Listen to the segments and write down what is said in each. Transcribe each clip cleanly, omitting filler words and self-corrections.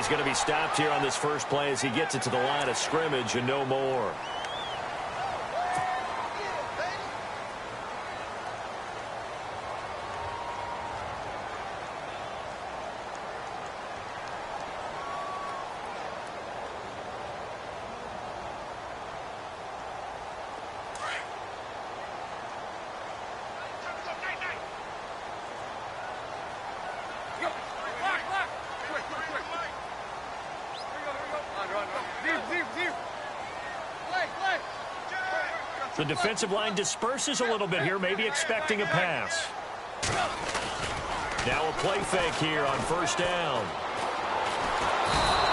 he's going to be stopped here on this first play as he gets it to the line of scrimmage and no more. The defensive line disperses a little bit here, maybe expecting a pass. Now a play fake here on first down.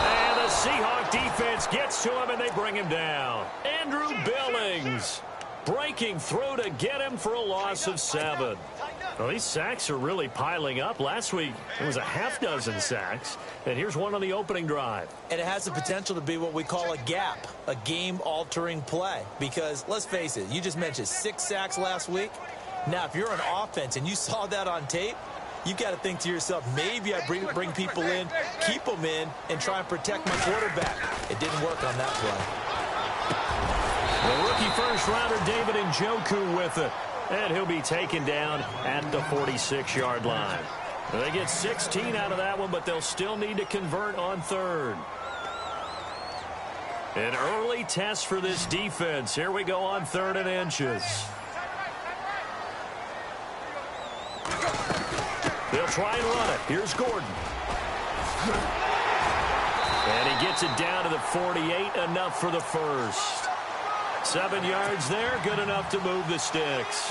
And the Seahawk defense gets to him, and they bring him down. Andrew Billings breaking through to get him for a loss of 7. Well, these sacks are really piling up. Last week, it was a half-dozen sacks. And here's one on the opening drive. And it has the potential to be what we call a gap, a game-altering play. Because, let's face it, you just mentioned 6 sacks last week. Now, if you're an offense and you saw that on tape, you've got to think to yourself, maybe I bring people in, keep them in, and try and protect my quarterback. It didn't work on that play. The rookie first-rounder David Njoku with it. And he'll be taken down at the 46-yard line. They get 16 out of that one, but they'll still need to convert on third. An early test for this defense. Here we go on 3rd and inches. They'll try and run it. Here's Gordon. And he gets it down to the 48, enough for the first. 7 yards there, good enough to move the sticks.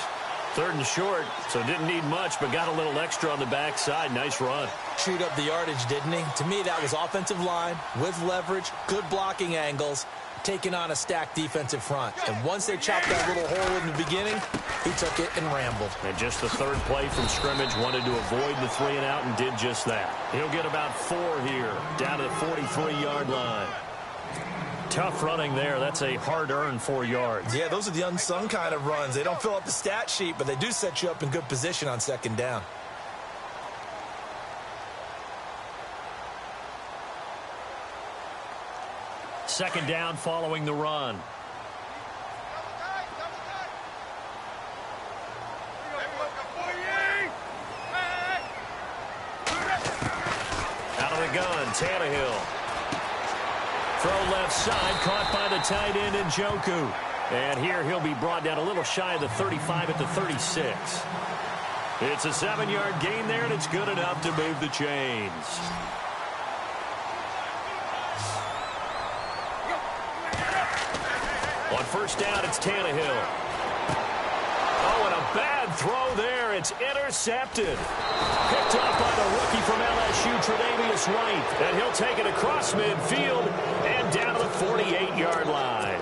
3rd and short, so didn't need much, but got a little extra on the backside. Nice run. Chewed up the yardage, didn't he? To me, that was offensive line with leverage, good blocking angles, taking on a stacked defensive front. And once they chopped that little hole in the beginning, he took it and rambled. And just the 3rd play from scrimmage, wanted to avoid the 3 and out and did just that. He'll get about 4 here, down to the 43-yard line. Tough running there. That's a hard-earned 4 yards. Yeah, those are the unsung kind of runs. They don't fill up the stat sheet, but they do set you up in good position on 2nd down. Second down following the run. Out of the gun, Tannehill. Throw left side, caught by the tight end Njoku. And here he'll be brought down a little shy of the 35 at the 36. It's a 7-yard gain there, and it's good enough to move the chains. On first down, it's Tannehill. Oh, and a bad throw there. It's intercepted. Picked up by the rookie from LSU, Tre'Davious White. And he'll take it across midfield and down to the 48-yard line.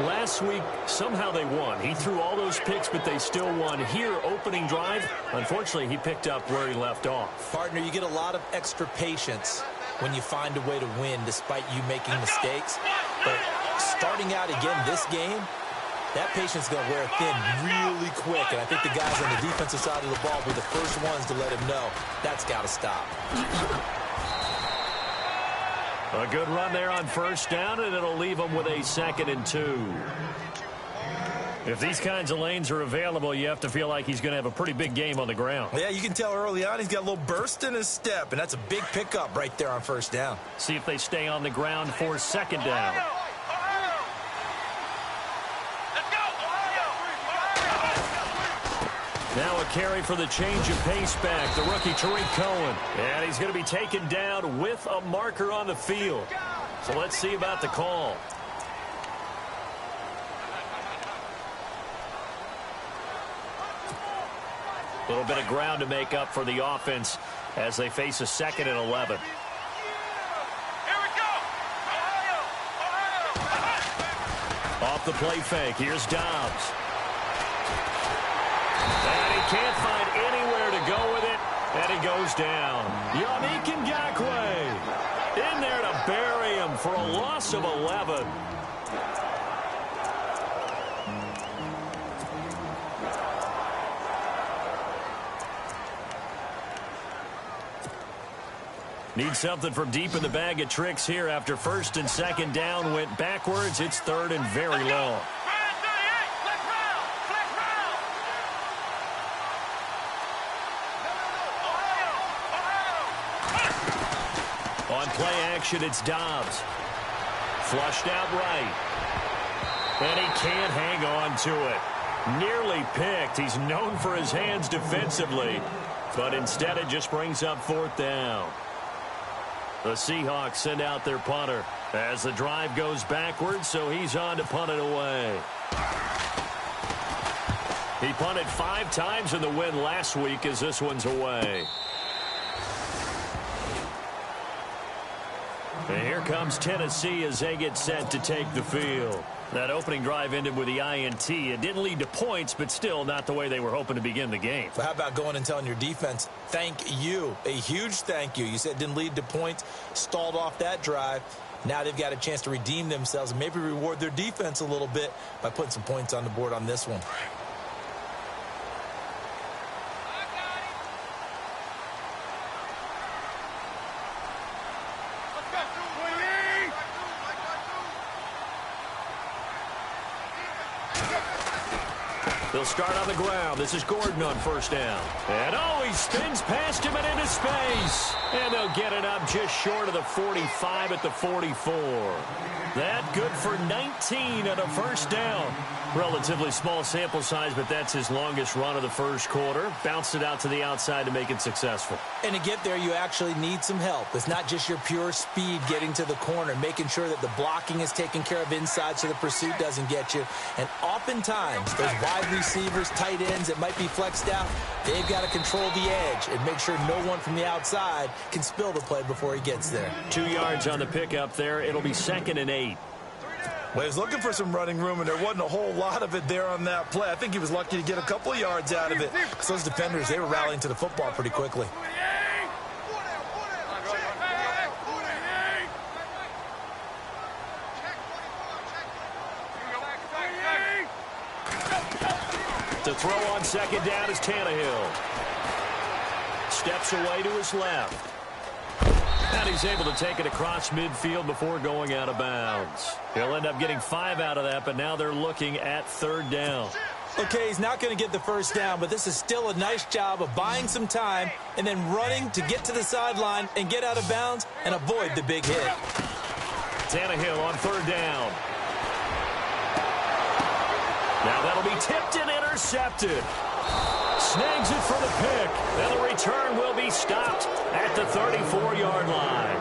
Last week, somehow they won. He threw all those picks, but they still won. Here, opening drive, unfortunately, he picked up where he left off. Partner, you get a lot of extra patience when you find a way to win despite you making mistakes. But starting out again this game, that patience is going to wear thin really quick. And I think the guys on the defensive side of the ball were the first ones to let him know that's got to stop. A good run there on first down, and it'll leave them with a 2nd and 2. If these kinds of lanes are available, you have to feel like he's going to have a pretty big game on the ground. Yeah, you can tell early on he's got a little burst in his step, and that's a big pickup right there on first down. See if they stay on the ground for 2nd down. Now a carry for the change of pace back, the rookie Tariq Cohen. And he's going to be taken down with a marker on the field. So let's see about the call. A little bit of ground to make up for the offense as they face a 2nd and 11. Off the play fake, here's Dobbs. And he can't find anywhere to go with it, and he goes down. Yannick Ngakoue in there to bury him for a loss of 11. Need something from deep in the bag of tricks here after first and second down went backwards. It's third and very long. On play action, it's Dobbs. Flushed out right. And he can't hang on to it. Nearly picked. He's known for his hands defensively. But instead it just brings up fourth down. The Seahawks send out their punter as the drive goes backwards, so he's on to punt it away. He punted 5 times in the win last week as this one's away. And here comes Tennessee as they get set to take the field. That opening drive ended with the INT. It didn't lead to points, but still not the way they were hoping to begin the game. So how about going and telling your defense, thank you, a huge thank you. You said it didn't lead to points, stalled off that drive. Now they've got a chance to redeem themselves and maybe reward their defense a little bit by putting some points on the board on this one. They'll start on the ground. This is Gordon on first down. And he spins past him and into space. And they'll get it up just short of the 45 at the 44. That good for 19 and a first down. Relatively small sample size, but that's his longest run of the first quarter. Bounced it out to the outside to make it successful. And to get there, you actually need some help. It's not just your pure speed getting to the corner, making sure that the blocking is taken care of inside so the pursuit doesn't get you. And oftentimes, those wide receivers, tight ends that might be flexed out, they've got to control the edge and make sure no one from the outside can spill the play before he gets there. 2 yards on the pickup there. It'll be 2nd and 8. Well, he was looking for some running room, and there wasn't a whole lot of it there on that play. I think he was lucky to get a couple of yards out of it. Because those defenders, they were rallying to the football pretty quickly. To throw on second down is Tannehill. Steps away to his left. And he's able to take it across midfield before going out of bounds. He'll end up getting 5 out of that, but now they're looking at third down. Okay, he's not going to get the first down, but this is still a nice job of buying some time and then running to get to the sideline and get out of bounds and avoid the big hit. Tannehill on third down. Now that'll be tipped and intercepted. Snags it for the pick. And the return will be stopped at the 34-yard line.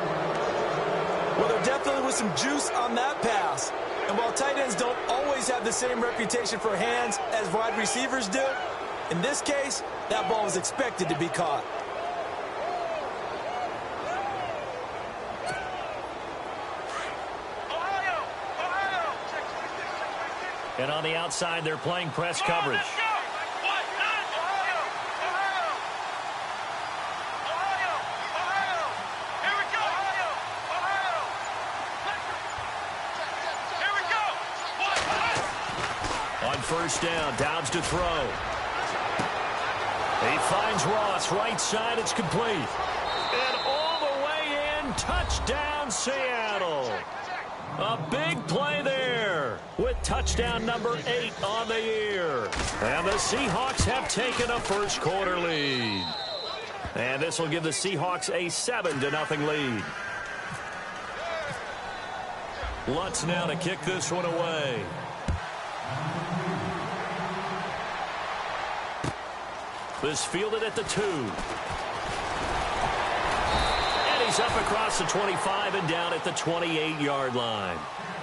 Well, there definitely was some juice on that pass. And while tight ends don't always have the same reputation for hands as wide receivers do, in this case, that ball was expected to be caught. And on the outside, they're playing press coverage. On first down, Downs to throw. He finds Ross, right side, it's complete. And all the way in, touchdown Seattle. A big play there with touchdown number 8 on the year. And the Seahawks have taken a first quarter lead. And this will give the Seahawks a 7-0 lead. Lutz now to kick this one away. This fielded at the 2. And he's up across the 25 and down at the 28-yard line.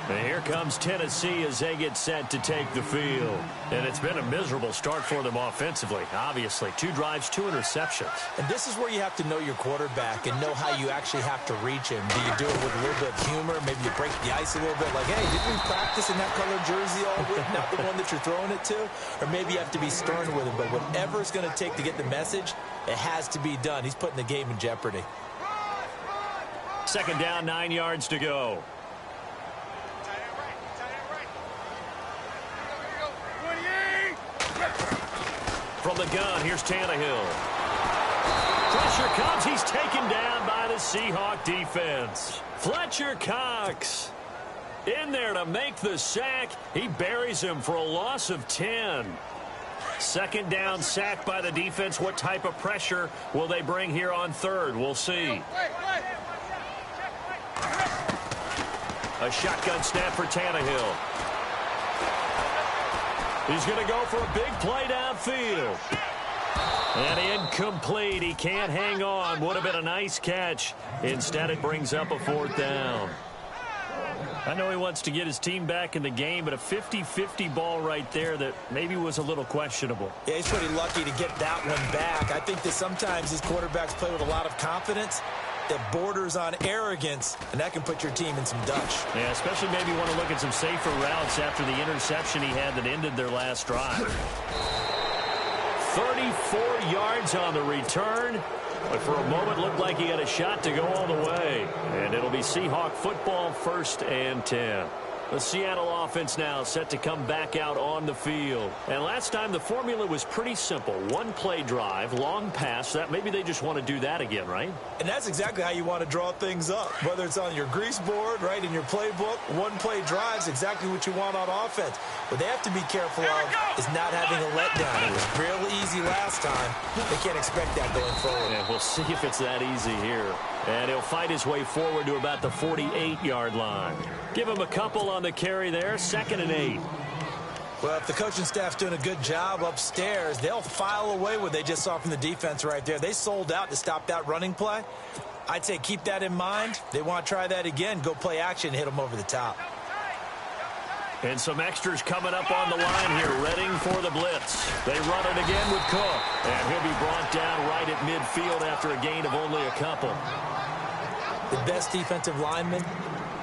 And here comes Tennessee as they get set to take the field. And it's been a miserable start for them offensively, obviously. 2 drives, 2 interceptions. And this is where you have to know your quarterback and know how you actually have to reach him. Do you do it with a little bit of humor? Maybe you break the ice a little bit like, hey, didn't we practice in that colored jersey all week? Not the one that you're throwing it to? Or maybe you have to be stern with him. But whatever it's going to take to get the message, it has to be done. He's putting the game in jeopardy. Second down, 9 yards to go. From the gun, here's Tannehill. Pressure comes. He's taken down by the Seahawk defense. Fletcher Cox in there to make the sack. He buries him for a loss of 10. Second down sack by the defense. What type of pressure will they bring here on third? We'll see. A shotgun snap for Tannehill. He's going to go for a big play downfield. And incomplete. He can't hang on. Would have been a nice catch. Instead, it brings up a fourth down. I know he wants to get his team back in the game, but a 50-50 ball right there that maybe was a little questionable. Yeah, he's pretty lucky to get that one back. I think that sometimes these quarterbacks play with a lot of confidence that borders on arrogance, and that can put your team in some dutch. Yeah, especially maybe want to look at some safer routes after the interception he had that ended their last drive. 34 yards on the return. But for a moment, looked like he had a shot to go all the way. And it'll be Seahawk football, 1st and 10. The Seattle offense now set to come back out on the field. And last time, the formula was pretty simple. One-play drive, long pass. That maybe they just want to do that again, right? And that's exactly how you want to draw things up. Whether it's on your grease board, right, in your playbook, one-play drive is exactly what you want on offense. What they have to be careful of is not having a letdown. It was real easy last time. They can't expect that going forward. Yeah, we'll see if it's that easy here. And he'll fight his way forward to about the 48-yard line. Give him a couple on the carry there, 2nd and 8. Well, if the coaching staff's doing a good job upstairs, they'll file away what they just saw from the defense right there. They sold out to stop that running play. I'd say keep that in mind. They want to try that again, go play action, hit them over the top. And some extras coming up on the line here, readying for the blitz. They run it again with Cook. And he'll be brought down right at midfield after a gain of only a couple. The best defensive linemen,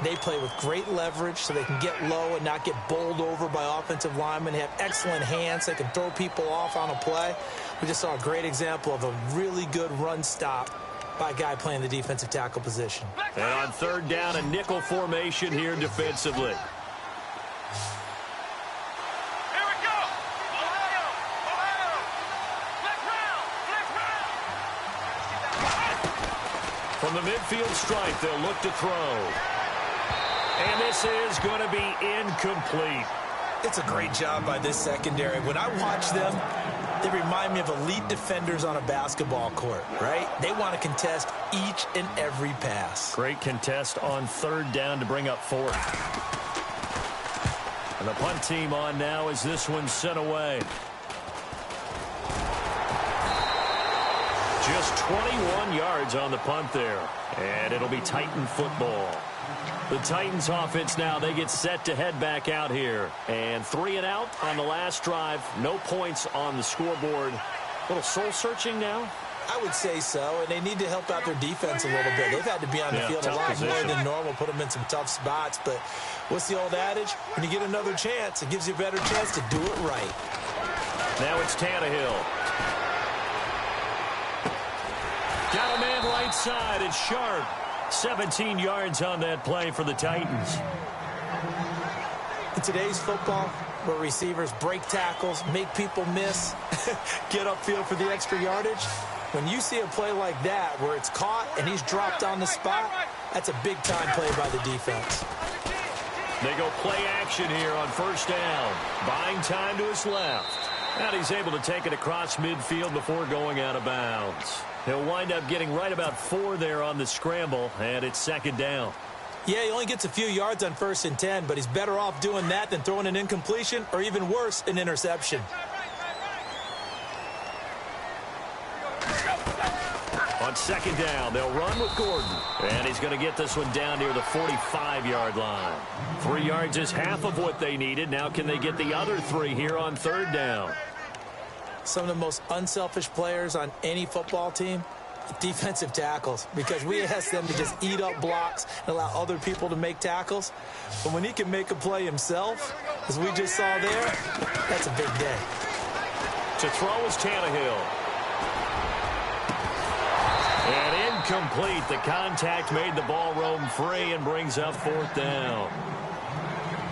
they play with great leverage so they can get low and not get bowled over by offensive linemen. They have excellent hands. They can throw people off on a play. We just saw a great example of a really good run stop by a guy playing the defensive tackle position. And on 3rd down, a nickel formation here defensively. From the midfield stripe, they'll look to throw. And this is going to be incomplete. It's a great job by this secondary. When I watch them, they remind me of elite defenders on a basketball court, right? They want to contest each and every pass. Great contest on 3rd down to bring up 4th. And the punt team on now as this one's sent away. Just 21 yards on the punt there. And it'll be Titan football. The Titans offense now, they get set to head back out here. And 3 and out on the last drive. No points on the scoreboard. A little soul-searching now? I would say so, and they need to help out their defense a little bit. They've had to be on the field a lot more than normal, put them in some tough spots. But what's the old adage? When you get another chance, it gives you a better chance to do it right. Now it's Tannehill. Got a man right side. It's Sharp. 17 yards on that play for the Titans. In today's football, where receivers break tackles, make people miss, get upfield for the extra yardage, when you see a play like that where it's caught and he's dropped on the spot, that's a big-time play by the defense. They go play action here on 1st down. Buying time to his left. And he's able to take it across midfield before going out of bounds. He'll wind up getting right about 4 there on the scramble, and it's 2nd down. Yeah, he only gets a few yards on 1st and 10, but he's better off doing that than throwing an incompletion or even worse, an interception. On 2nd down, they'll run with Gordon. And he's going to get this one down near the 45-yard line. 3 yards is half of what they needed. Now can they get the other 3 here on 3rd down? Some of the most unselfish players on any football team, defensive tackles, because we ask them to just eat up blocks and allow other people to make tackles. But when he can make a play himself, as we just saw there, that's a big day. To throw is Tannehill. And incomplete. The contact made the ball roam free and brings up 4th down.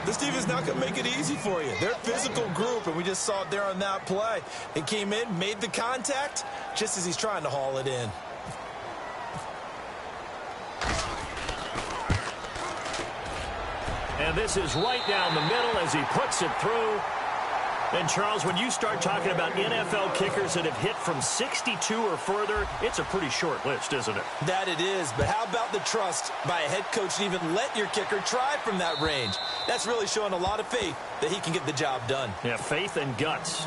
This team is not going to make it easy for you. They're a physical group, and we just saw it there on that play. It came in, made the contact, just as he's trying to haul it in. And this is right down the middle as he puts it through. And, Charles, when you start talking about NFL kickers that have hit from 62 or further, it's a pretty short list, isn't it? That it is, but how about the trust by a head coach to even let your kicker try from that range? That's really showing a lot of faith that he can get the job done. Yeah, faith and guts.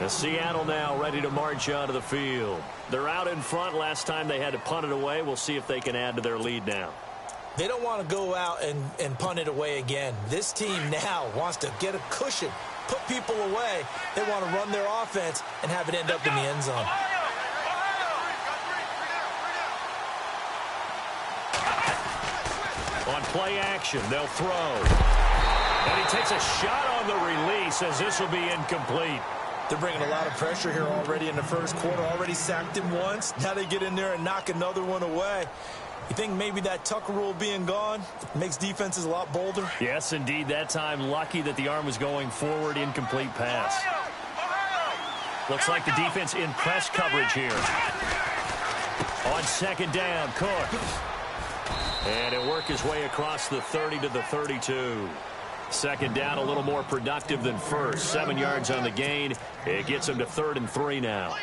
Seattle now ready to march onto the field. They're out in front. Last time they had to punt it away. We'll see if they can add to their lead now. They don't want to go out and punt it away again. This team now wants to get a cushion, put people away. They want to run their offense and have it end up in the end zone. On play action, they'll throw. And he takes a shot on the release as this will be incomplete. They're bringing a lot of pressure here already in the first quarter. Already sacked him once. Now they get in there and knock another one away. You think maybe that Tucker rule being gone makes defenses a lot bolder? Yes, indeed. That time, lucky that the arm was going forward. Incomplete pass. Looks like the defense in press coverage here. On second down, Cook. And he'll work his way across the 30 to the 32. Second down, a little more productive than first. 7 yards on the gain. It gets him to 3rd and 3 now.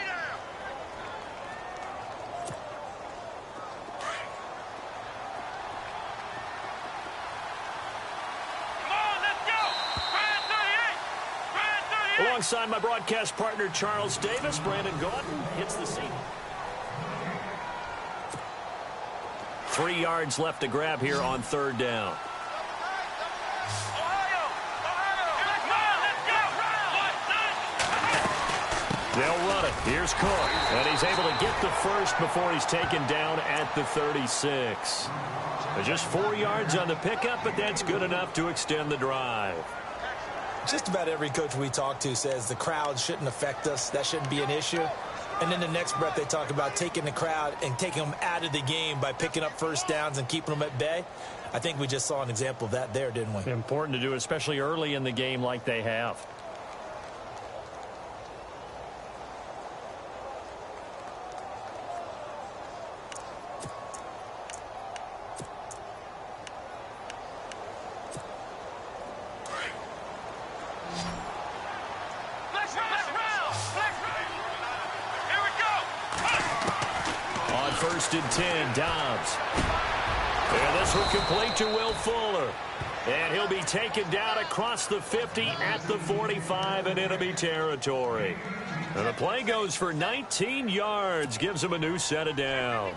Alongside my broadcast partner, Charles Davis, Brandon Gordon hits the scene. 3 yards left to grab here on 3rd down. They'll run it. Here's Cook. And he's able to get the first before he's taken down at the 36. Just 4 yards on the pickup, but that's good enough to extend the drive. Just about every coach we talk to says the crowd shouldn't affect us. That shouldn't be an issue. And then the next breath they talk about taking the crowd and taking them out of the game by picking up first downs and keeping them at bay. I think we just saw an example of that there, didn't we? Important to do, especially early in the game like they have. And 10, Dobbs. And this will complete to Will Fuller. And he'll be taken down across the 50 at the 45 in enemy territory. And the play goes for 19 yards, gives him a new set of downs.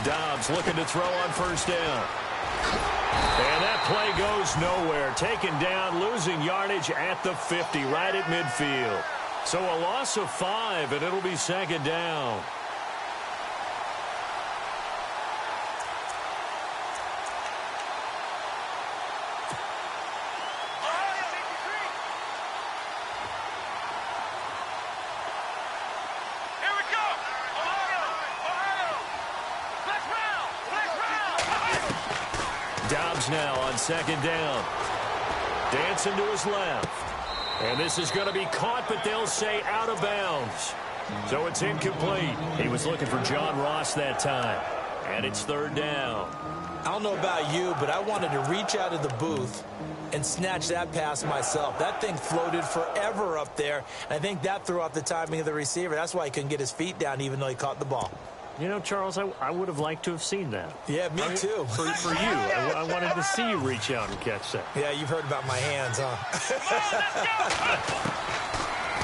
Dobbs looking to throw on first down. And that play goes nowhere. Taken down, losing yardage at the 50, right at midfield. So a loss of 5, and it'll be second down. Dobbs now on second down. Dancing to his left. And this is going to be caught, but they'll say out of bounds. So it's incomplete. He was looking for John Ross that time. And it's third down. I don't know about you, but I wanted to reach out of the booth and snatch that pass myself. That thing floated forever up there. And I think that threw off the timing of the receiver. That's why he couldn't get his feet down even though he caught the ball. You know, Charles, I would have liked to have seen that. Yeah, me too. For you. I wanted to see you reach out and catch that. Yeah, you've heard about my hands, huh?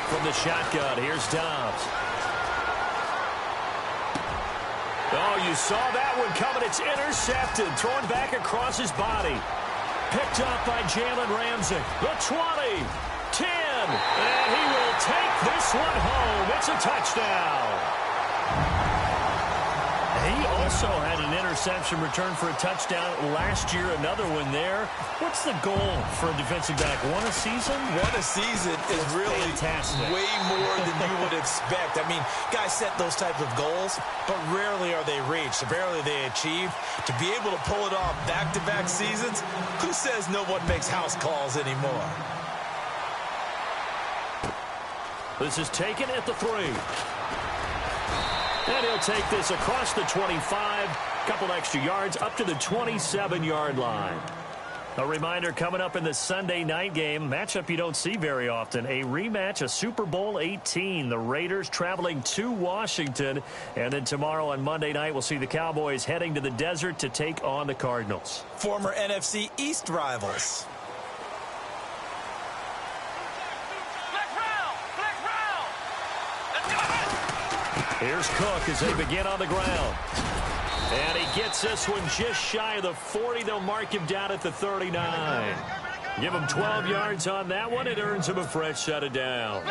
From the shotgun, here's Dobbs. Oh, you saw that one coming. It's intercepted. Thrown back across his body. Picked up by Jalen Ramsey. The 20. 10. And he will take this one home. It's a touchdown. He also had an interception return for a touchdown last year. Another one there. What's the goal for a defensive back? One a season? One a season is really fantastic. Way more than you would expect. I mean, guys set those types of goals, but rarely are they reached. Rarely are they achieved. To be able to pull it off back-to-back seasons, who says no one makes house calls anymore? This is taken at the 3. And he'll take this across the 25. Couple extra yards up to the 27-yard line. A reminder coming up in the Sunday night game. Matchup you don't see very often. A rematch of Super Bowl 18. The Raiders traveling to Washington. And then tomorrow on Monday night, we'll see the Cowboys heading to the desert to take on the Cardinals. Former NFC East rivals. Here's Cook as they begin on the ground. And he gets this one just shy of the 40. They'll mark him down at the 39. Give him 12 yards on that one. It earns him a fresh set of downs.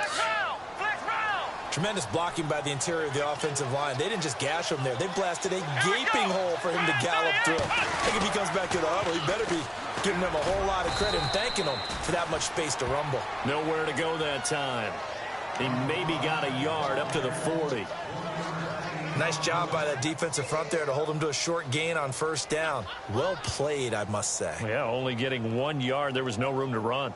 Tremendous blocking by the interior of the offensive line. They didn't just gash him there. They blasted a gaping hole for him to gallop through. I think if he comes back to the huddle, he better be giving them a whole lot of credit and thanking them for that much space to rumble. Nowhere to go that time. He maybe got a yard up to the 40. Nice job by that defensive front there to hold him to a short gain on first down. Well played, I must say. Yeah, only getting 1 yard. There was no room to run.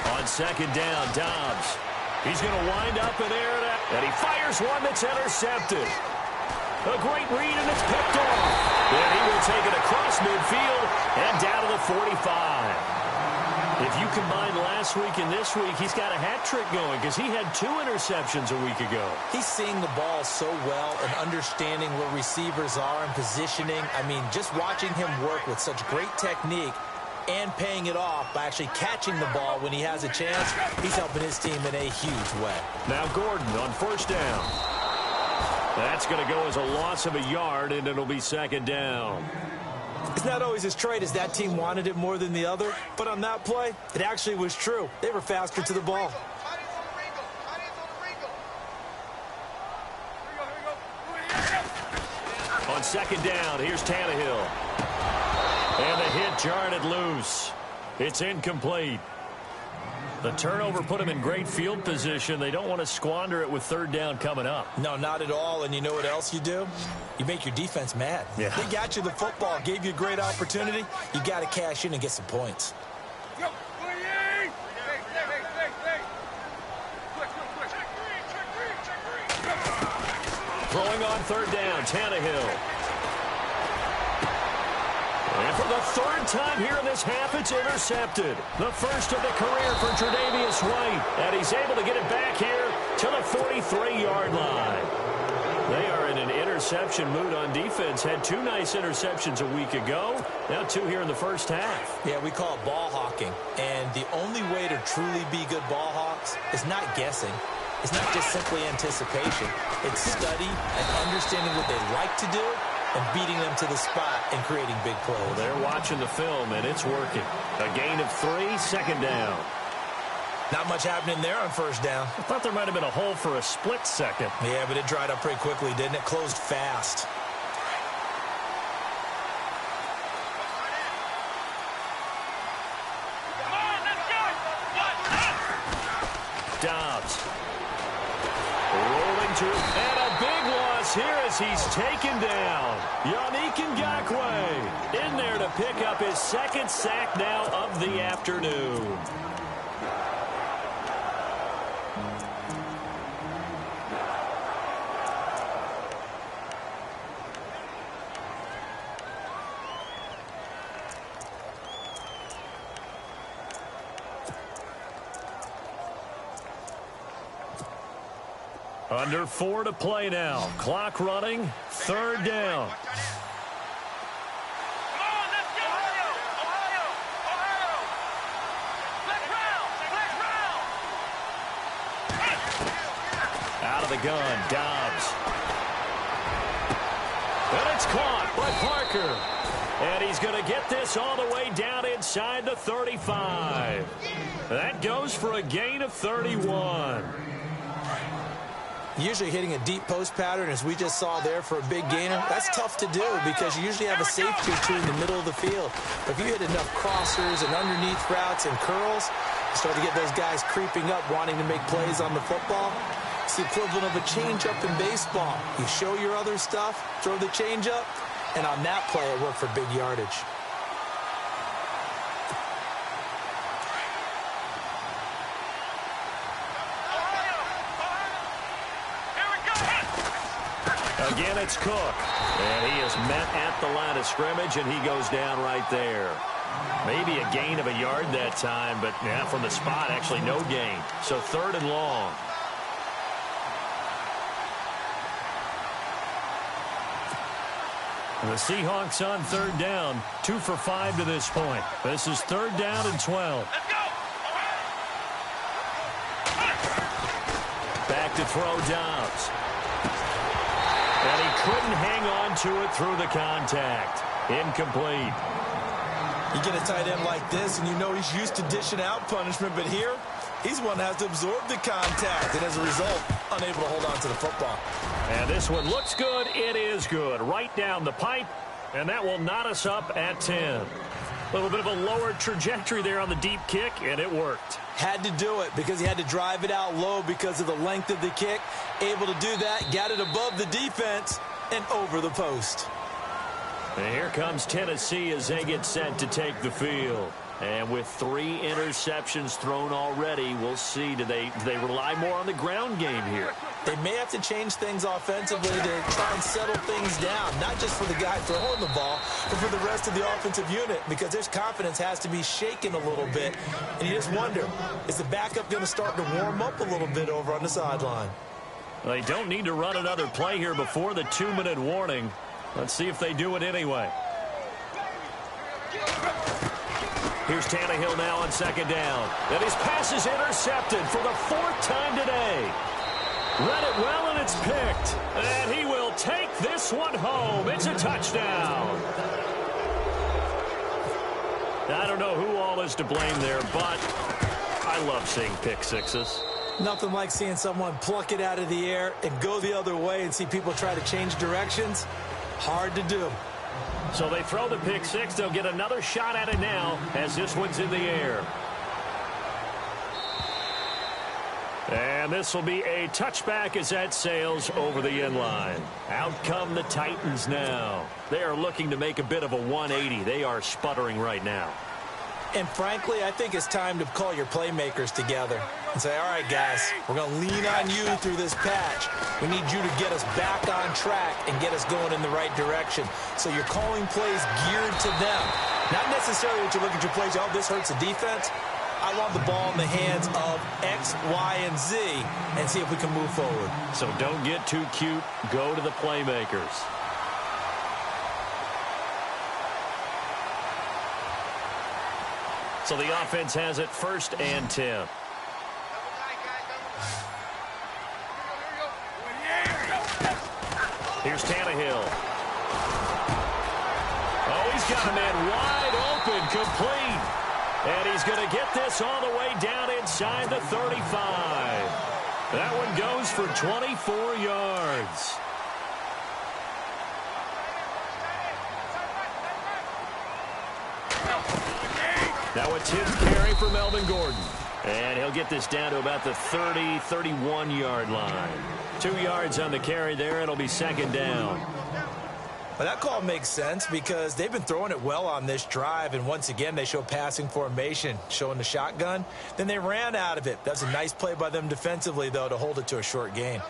On second down, Dobbs. He's going to wind up and air it out. And he fires one that's intercepted. A great read, and it's picked off. And he will take it across midfield and down to the 45. If you combine last week and this week, he's got a hat trick going because he had 2 interceptions a week ago. He's seeing the ball so well and understanding where receivers are and positioning. I mean, just watching him work with such great technique and paying it off by actually catching the ball when he has a chance, he's helping his team in a huge way. Now Gordon on first down. That's going to go as a loss of a yard, and it'll be second down. It's not always as trite as that team wanted it more than the other, but on that play, it actually was true. They were faster to the ball. On second down, here's Tannehill. And the hit jarred it loose. It's incomplete. The turnover put him in great field position. They don't want to squander it with third down coming up. No, not at all. And you know what else you do? You make your defense mad. Yeah. They got you the football, gave you a great opportunity. You got to cash in and get some points. Throwing on third down, Tannehill. And for the third time here in this half, it's intercepted. The first of the career for Tre'Davious White. And he's able to get it back here to the 43-yard line. They are in an interception mood on defense. Had 2 nice interceptions a week ago. Now 2 here in the first half. Yeah, we call it ball hawking. And the only way to truly be good ball hawks is not guessing. It's not just simply anticipation. It's study and understanding what they like to do and beating them to the spot and creating big plays. Well, they're watching the film, and it's working. A gain of 3, second down. Not much happening there on first down. I thought there might have been a hole for a split second. Yeah, but it dried up pretty quickly, didn't it? Closed fast. Dobbs. Rolling to, and a big loss here as he's taken down. Yannick Ngakoue in there to pick up his second sack now of the afternoon. Under 4 to play now. Clock running. Third down. Out of the gun, Dobbs. And it's caught by Parker. And he's going to get this all the way down inside the 35. That goes for a gain of 31. Usually hitting a deep post pattern, as we just saw there for a big gainer, that's tough to do because you usually have a safety or two in the middle of the field. But if you hit enough crossers and underneath routes and curls, you start to get those guys creeping up, wanting to make plays on the football. It's the equivalent of a changeup in baseball. You show your other stuff, throw the changeup, and on that play, it worked for big yardage. Again, it's Cook. And he is met at the line of scrimmage, and he goes down right there. Maybe a gain of a yard that time, but yeah, from the spot, actually no gain. So 3rd and long. The Seahawks on 3rd down, 2 for 5 to this point. This is 3rd down and 12. Let's go. Back to throw Dobbs. And he couldn't hang on to it through the contact. Incomplete. You get a tight end like this, and you know he's used to dishing out punishment, but here, he's one that has to absorb the contact, and as a result, unable to hold on to the football. And this one looks good. It is good. Right down the pipe, and that will knot us up at 10. A little bit of a lower trajectory there on the deep kick, and it worked. Had to do it because he had to drive it out low because of the length of the kick. Able to do that, got it above the defense, and over the post. And here comes Tennessee as they get set to take the field. And with 3 interceptions thrown already, we'll see. Do they rely more on the ground game here? They may have to change things offensively to try and settle things down, not just for the guy throwing the ball, but for the rest of the offensive unit, because their confidence has to be shaken a little bit. And you just wonder, is the backup going to start to warm up a little bit over on the sideline? They don't need to run another play here before the 2-minute warning. Let's see if they do it anyway. Here's Tannehill now on 2nd down. And his pass is intercepted for the 4th time today. Read it well, and it's picked. And he will take this one home. It's a touchdown. I don't know who all is to blame there, but I love seeing pick sixes. Nothing like seeing someone pluck it out of the air and go the other way and see people try to change directions. Hard to do. So they throw the pick six. They'll get another shot at it now as this one's in the air. And this will be a touchback as that sails over the end line. Out come the Titans now. They are looking to make a bit of a 180. They are sputtering right now. And frankly, I think it's time to call your playmakers together and say, all right, guys, we're going to lean on you through this patch. We need you to get us back on track and get us going in the right direction. So you're calling plays geared to them. Not necessarily what you look at your plays, oh, this hurts the defense. I want the ball in the hands of X, Y, and Z and see if we can move forward. So don't get too cute. Go to the playmakers. So the offense has it 1st and 10. Here's Tannehill. Oh, he's got a man wide open, complete. And he's going to get this all the way down inside the 35. That one goes for 24 yards. Now a 10th carry for Melvin Gordon. And he'll get this down to about the 30, 31-yard line. 2 yards on the carry there. It'll be 2nd down. Well, that call makes sense because they've been throwing it well on this drive, and once again they show passing formation, showing the shotgun. Then they ran out of it. That's a nice play by them defensively, though, to hold it to a short gain.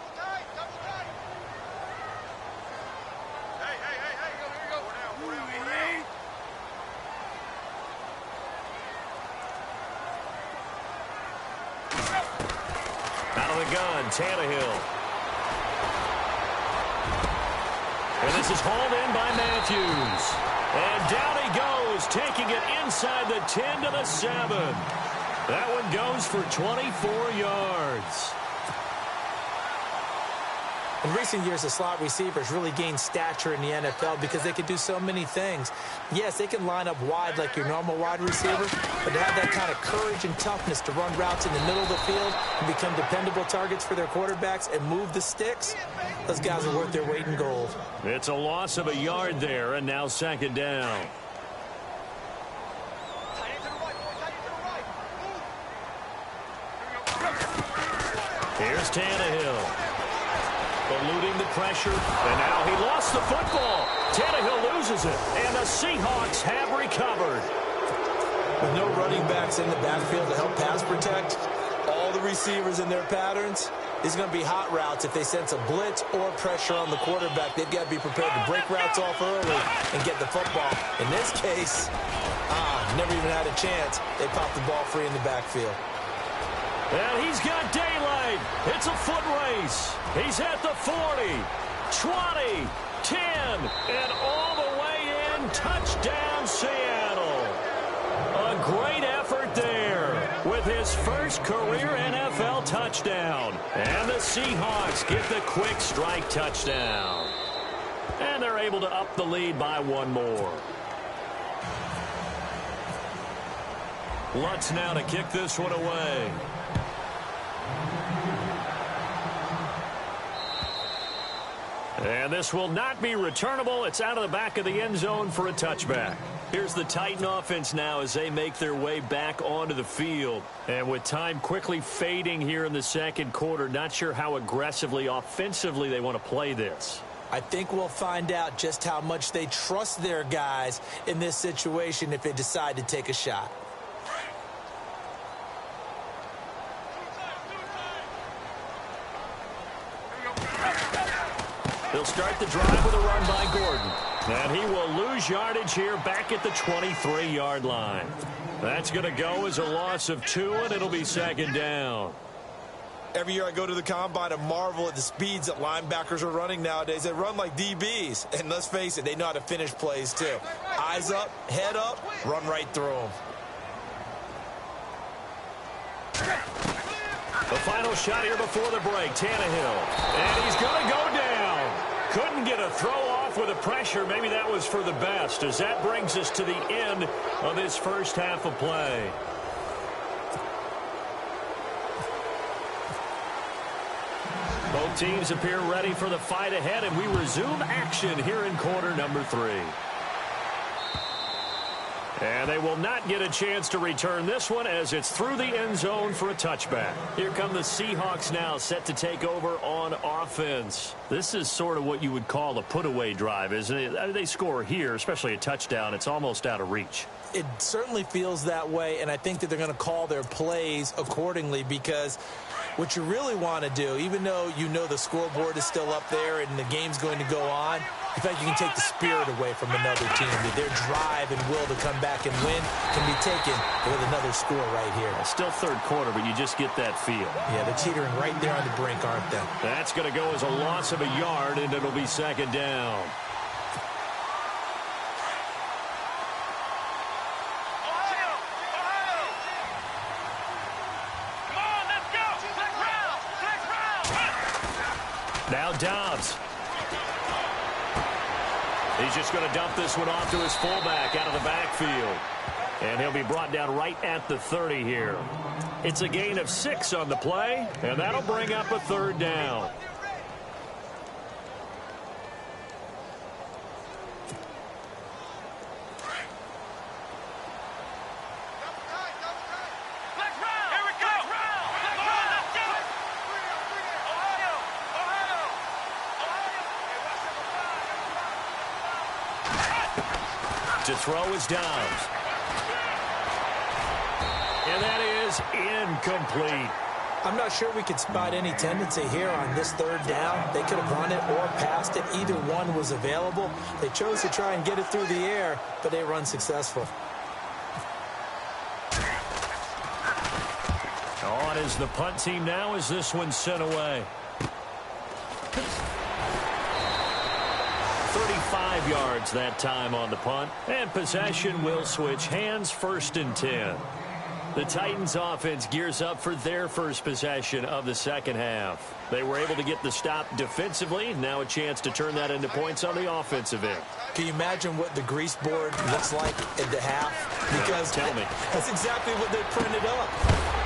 Out of the gun, Tannehill. And this is hauled in by Matthews. And down he goes, taking it inside the 10 to the 7. That one goes for 24 yards. In recent years, the slot receivers really gained stature in the NFL because they can do so many things. Yes, they can line up wide like your normal wide receiver, but to have that kind of courage and toughness to run routes in the middle of the field and become dependable targets for their quarterbacks and move the sticks, those guys are worth their weight in gold. It's a loss of a yard there, and now second down. Here's Tannehill. Eluding the pressure, and now he lost the football. Tannehill loses it, and the Seahawks have recovered. With no running backs in the backfield to help pass protect, all the receivers in their patterns, these are going to be hot routes if they sense a blitz or pressure on the quarterback. They've got to be prepared to break routes off early and get the football. In this case, never even had a chance. They popped the ball free in the backfield. And he's got daylight. It's a foot race. He's at the 40, 20, 10, and all the way in. Touchdown, Seattle. A great effort there with his first career NFL touchdown. And the Seahawks get the quick strike touchdown. And they're able to up the lead by one more. Lutz now to kick this one away. And this will not be returnable. It's out of the back of the end zone for a touchback. Here's the Titan offense now as they make their way back onto the field. And with time quickly fading here in the second quarter, not sure how aggressively, offensively they want to play this. I think we'll find out just how much they trust their guys in this situation if they decide to take a shot. They'll start the drive with a run by Gordon. And he will lose yardage here back at the 23-yard line. That's going to go as a loss of 2, and it'll be second down. Every year I go to the combine and marvel at the speeds that linebackers are running nowadays. They run like DBs. And let's face it, they know how to finish plays too. Eyes up, head up, run right through them. The final shot here before the break, Tannehill. And he's going to go down. Couldn't get a throw off with the pressure. Maybe that was for the best, as that brings us to the end of this first half of play. Both teams appear ready for the fight ahead, and we resume action here in quarter number 3. And they will not get a chance to return this one as it's through the end zone for a touchback. Here come the Seahawks now, set to take over on offense. This is sort of what you would call a put-away drive, isn't it? I mean, they score here, especially a touchdown. It's almost out of reach. It certainly feels that way, and I think that they're going to call their plays accordingly, because what you really want to do, even though you know the scoreboard is still up there and the game's going to go on, in fact, you can take the spirit away from another team. Their drive and will to come back and win can be taken with another score right here. Still third quarter, but you just get that feel. Yeah, they're teetering right there on the brink, aren't they? That's going to go as a loss of a yard, and it'll be second down. Now Dobbs. He's just going to dump this one off to his fullback out of the backfield. And he'll be brought down right at the 30 here. It's a gain of 6 on the play, and that'll bring up a third down. To throw is Dobbs. And that is incomplete. I'm not sure we could spot any tendency here on this third down. They could have run it or passed it. Either one was available. They chose to try and get it through the air, but they were unsuccessful. On is the punt team now as this one's sent away. 35 yards that time on the punt. And possession will switch hands, 1st and 10. The Titans offense gears up for their first possession of the second half. They were able to get the stop defensively. Now a chance to turn that into points on the offensive end. Can you imagine what the grease board looks like at the half? Because tell me. That's exactly what they printed up.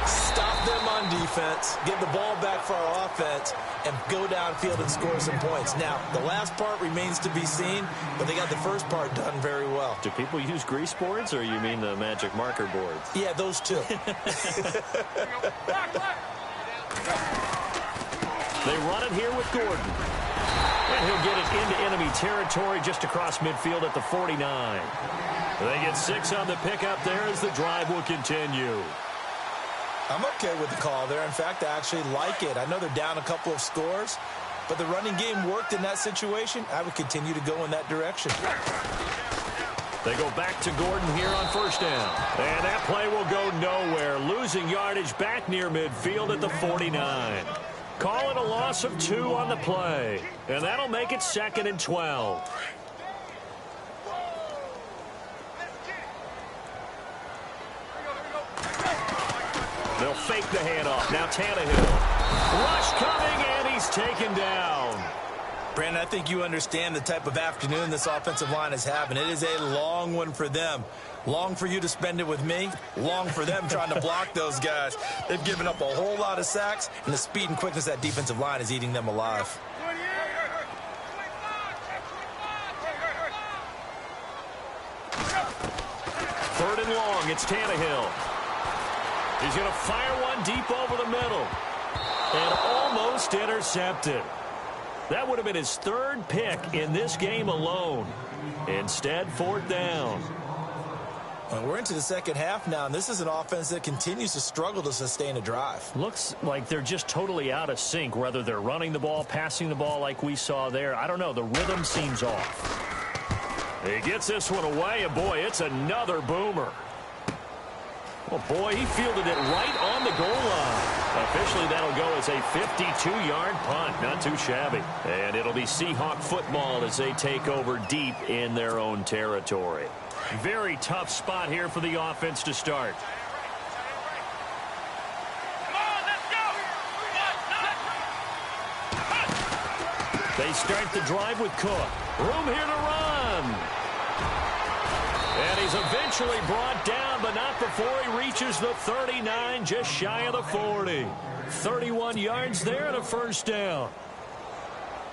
Stop them on defense, get the ball back for our offense, and go downfield and score some points. Now, the last part remains to be seen, but they got the first part done very well. Do people use grease boards, or you mean the magic marker boards? Yeah, those two. They run it here with Gordon. And he'll get it into enemy territory just across midfield at the 49. They get 6 on the pickup there as the drive will continue. I'm okay with the call there. In fact, I actually like it. I know they're down a couple of scores, but the running game worked in that situation. I would continue to go in that direction. They go back to Gordon here on first down. And that play will go nowhere. Losing yardage back near midfield at the 49. Call it a loss of 2 on the play. And that'll make it 2nd and 12. They'll fake the handoff. Now Tannehill. Rush coming, and he's taken down. Brandon, I think you understand the type of afternoon this offensive line is having. It is a long one for them. Long for you to spend it with me. Long for them trying to block those guys. They've given up a whole lot of sacks, and the speed and quickness of that defensive line is eating them alive. 3rd and long. It's Tannehill. He's going to fire one deep over the middle. And almost intercepted. That would have been his 3rd pick in this game alone. Instead, 4th down. Well, we're into the second half now, and this is an offense that continues to struggle to sustain a drive. Looks like they're just totally out of sync, whether they're running the ball, passing the ball like we saw there. I don't know. The rhythm seems off. He gets this one away, and boy, it's another boomer. Well, boy, he fielded it right on the goal line. Officially, that'll go as a 52-yard punt. Not too shabby. And it'll be Seahawk football as they take over deep in their own territory. Very tough spot here for the offense to start. They start the drive with Cook. Room here to run. And he's eventually brought down, but not before he reaches the 39, just shy of the 40. 31 yards there and a first down.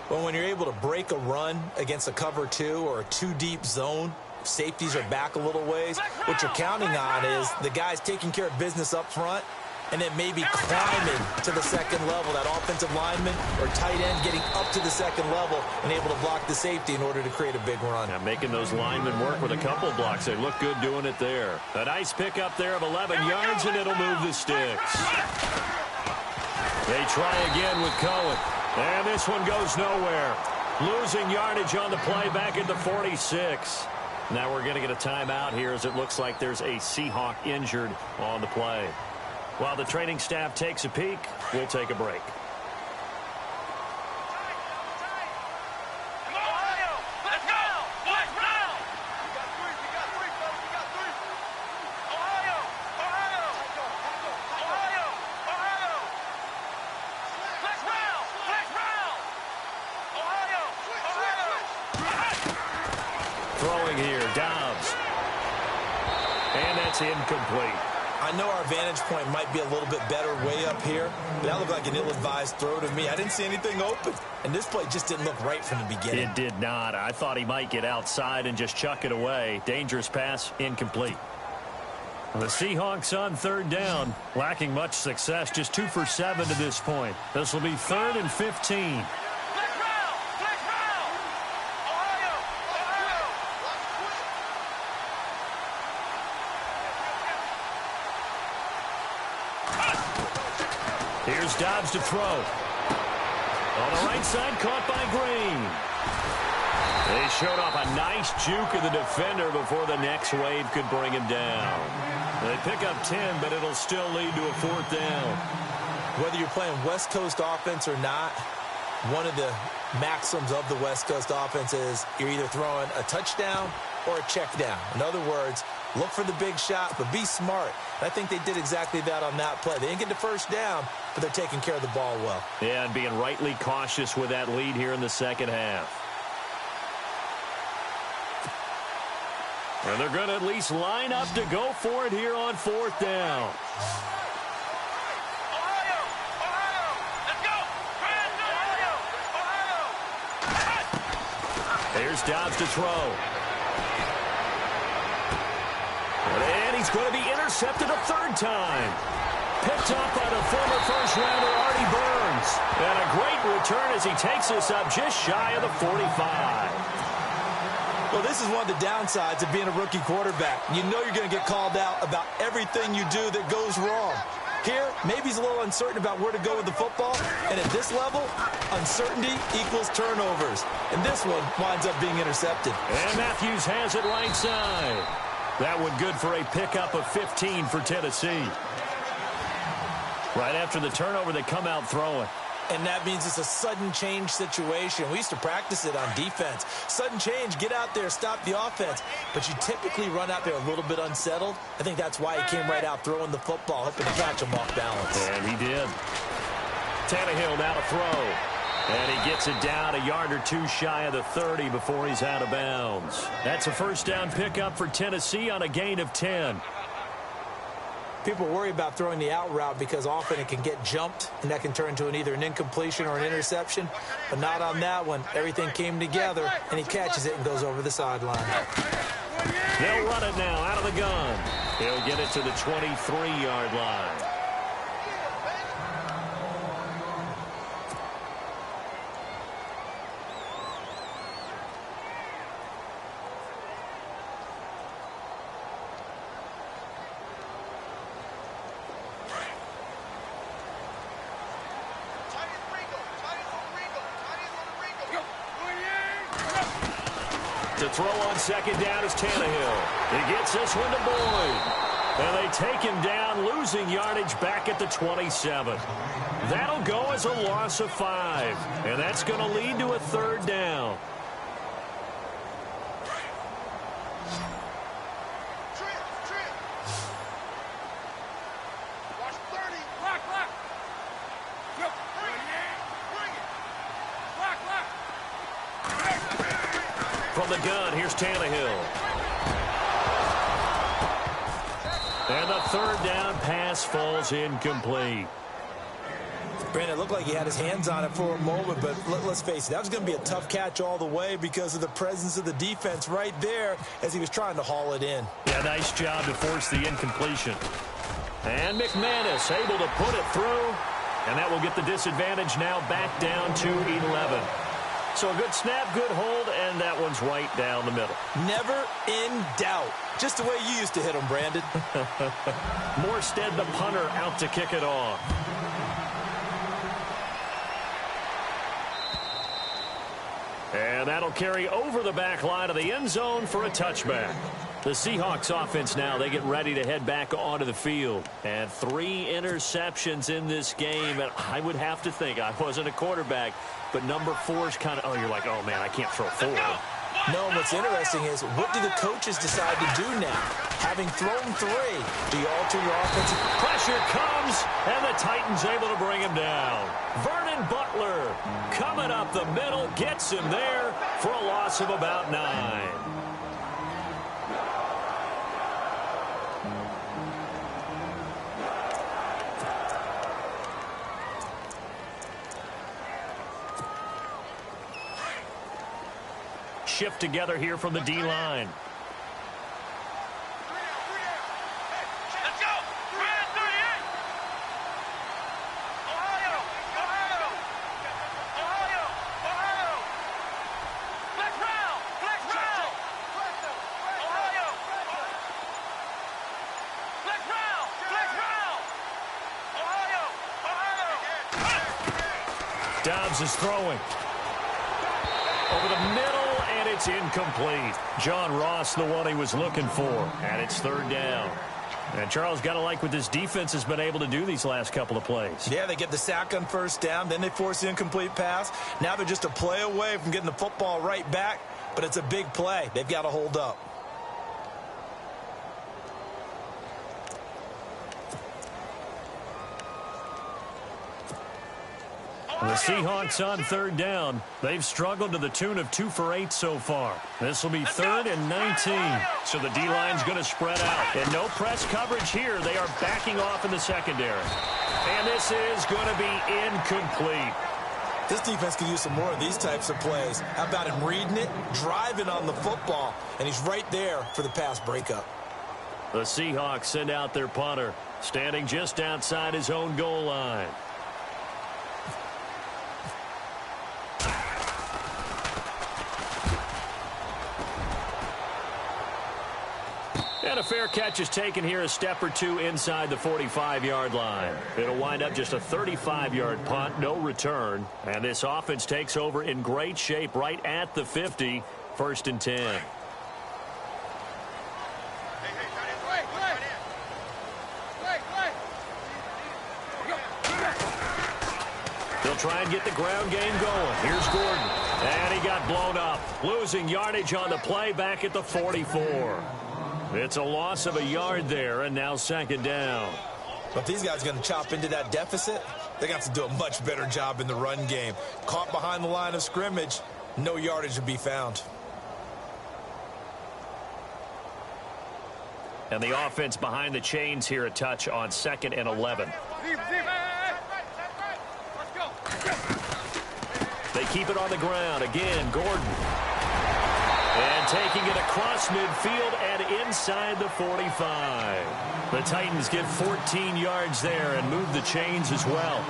Well, when you're able to break a run against a cover 2 or a 2-deep zone, safeties are back a little ways. What you're counting on is the guys taking care of business up front and then maybe climbing to the second level. That offensive lineman or tight end getting up to the second level and able to block the safety in order to create a big run. Now making those linemen work with a couple blocks. They look good doing it there. A nice pickup there of 11 yards, and it'll move the sticks. They try again with Cohen. And this one goes nowhere. Losing yardage on the play back at the 46. Now we're going to get a timeout here as it looks like there's a Seahawk injured on the play. While the training staff takes a peek, we'll take a break. Throwing here, Dobbs. And that's incomplete. I know our vantage point might be a little bit better way up here, but that looked like an ill-advised throw to me. I didn't see anything open, and this play just didn't look right from the beginning. It did not. I thought he might get outside and just chuck it away. Dangerous pass, incomplete. The Seahawks on 3rd down, lacking much success, just 2 for 7 to this point. This will be 3rd and 15. Here's Dobbs to throw. On the right side, caught by Green. They showed off a nice juke of the defender before the next wave could bring him down. They pick up 10, but it'll still lead to a 4th down. Whether you're playing West Coast offense or not, one of the maxims of the West Coast offense is you're either throwing a touchdown or a check down. In other words, look for the big shot, but be smart. And I think they did exactly that on that play. They didn't get the first down, but they're taking care of the ball well. Yeah, and being rightly cautious with that lead here in the second half. And they're going to at least line up to go for it here on fourth down. Here's Dobbs to throw. And he's going to be intercepted a third time. Picked up by the former first-rounder Artie Burns. And a great return as he takes us up just shy of the 45. Well, this is one of the downsides of being a rookie quarterback. You know you're going to get called out about everything you do that goes wrong. Here, maybe he's a little uncertain about where to go with the football. And at this level, uncertainty equals turnovers. And this one winds up being intercepted. And Matthews has it right side. That one good for a pickup of 15 for Tennessee. Right after the turnover, they come out throwing. And that means it's a sudden change situation. We used to practice it on defense. Sudden change, get out there, stop the offense. But you typically run out there a little bit unsettled. I think that's why he came right out throwing the football, hoping to catch him off balance. And he did. Tannehill now to throw. And he gets it down a yard or two shy of the 30 before he's out of bounds. That's a first down pickup for Tennessee on a gain of 10. People worry about throwing the out route because often it can get jumped, and that can turn into either an incompletion or an interception. But not on that one. Everything came together, and he catches it and goes over the sideline. They'll run it now out of the gun. He'll get it to the 23-yard line. To throw on second down is Tannehill. He gets this one to Boyd. And they take him down, losing yardage back at the 27. That'll go as a loss of 5. And that's going to lead to a third down. From the gun, here's Tannehill. And the third down pass falls incomplete. Brandon, it looked like he had his hands on it for a moment, but let's face it, that was going to be a tough catch all the way because of the presence of the defense right there as he was trying to haul it in. Yeah, nice job to force the incompletion. And McManus able to put it through, and that will get the disadvantage now back down to 11. So a good snap, good hold, and that one's right down the middle. Never in doubt. Just the way you used to hit them, Brandon. Morstead, the punter, out to kick it off. And that'll carry over the back line of the end zone for a touchback. The Seahawks offense now, they get ready to head back onto the field. And 3 interceptions in this game. And I would have to think, I wasn't a quarterback, but number 4 is kind of, oh, you're like, oh, man, I can't throw 4. No, what's interesting is, what do the coaches decide to do now? Having thrown 3, do you alter your offensive? Pressure comes, and the Titans able to bring him down. Vernon Butler coming up the middle, gets him there for a loss of about 9. Shift together here from the D-line. Let's go! 38! Ohio! Ohio! Ohio! Ohio! Flex round! Flex round! Ohio! Flex round! Flex round! Ohio! Ohio! Dobbs is throwing. Over the middle. It's incomplete. John Ross, the one he was looking for. And it's third down. And Charles, got to like what this defense has been able to do these last couple of plays. Yeah, they get the sack on first down. Then they force the incomplete pass. Now they're just a play away from getting the football right back. but it's a big play. They've got to hold up. The Seahawks on third down. They've struggled to the tune of 2 for 8 so far. This will be 3rd and 19. So the D-line's going to spread out. And no press coverage here. They are backing off in the secondary. And this is going to be incomplete. This defense could use some more of these types of plays. How about him reading it, driving on the football, and he's right there for the pass breakup. The Seahawks send out their punter, standing just outside his own goal line. And a fair catch is taken here, a step or two inside the 45-yard line. It'll wind up just a 35-yard punt, no return. And this offense takes over in great shape right at the 50, 1st and 10. They'll try and get the ground game going. Here's Gordon. And he got blown up, losing yardage on the play back at the 44. It's a loss of a yard there, and now 2nd down. But if these guys are going to chop into that deficit, they're going to have to do a much better job in the run game. Caught behind the line of scrimmage, no yardage to be found. And the offense behind the chains here, a touch on 2nd and 11. They keep it on the ground. Again, Gordon. And taking it across midfield and inside the 45. The Titans get 14 yards there and move the chains as well.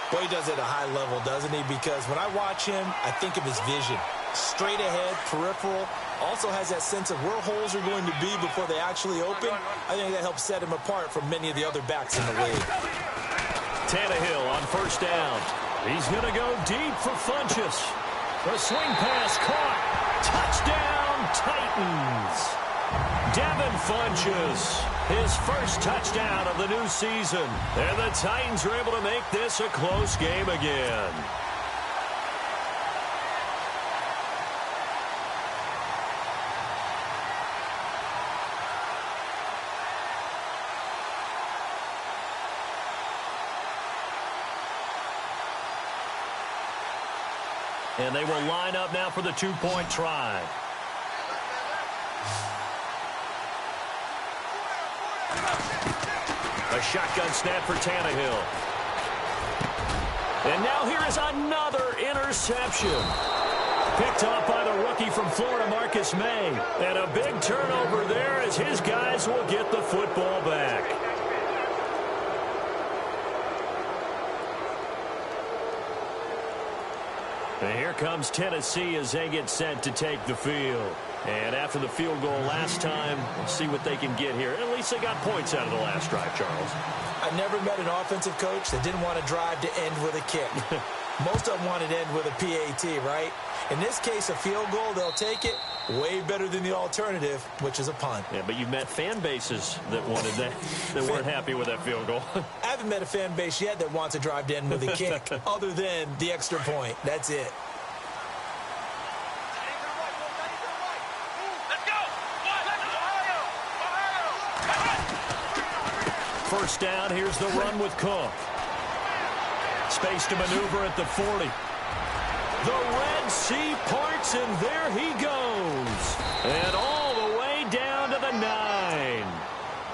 Boy, he does it at a high level, doesn't he? Because when I watch him, I think of his vision. Straight ahead, peripheral. Also has that sense of where holes are going to be before they actually open. I think that helps set him apart from many of the other backs in the league. Tannehill on 1st down. He's going to go deep for Funchess. The swing pass caught. Touchdown, Titans. Devin Funchess, his first touchdown of the new season. And the Titans are able to make this a close game again. And they will line up now for the 2-point try. A shotgun snap for Tannehill. And now here is another interception. Picked off by the rookie from Florida, Marcus May. And a big turnover there as his guys will get the football back. And here comes Tennessee as they get set to take the field. And after the field goal last time, we'll see what they can get here. At least they got points out of the last drive, Charles. I've never met an offensive coach that didn't want to drive to end with a kick. Most of them wanted to end with a PAT, right? In this case, a field goal, they'll take it. Way better than the alternative, which is a punt. Yeah, but you've met fan bases that wanted that, that weren't happy with that field goal. I haven't met a fan base yet that wants to drive to end with a kick, other than the extra point. That's it. First down, here's the run with Cook. Space to maneuver at the 40. The Red Sea parts, and there he goes. And all the way down to the 9.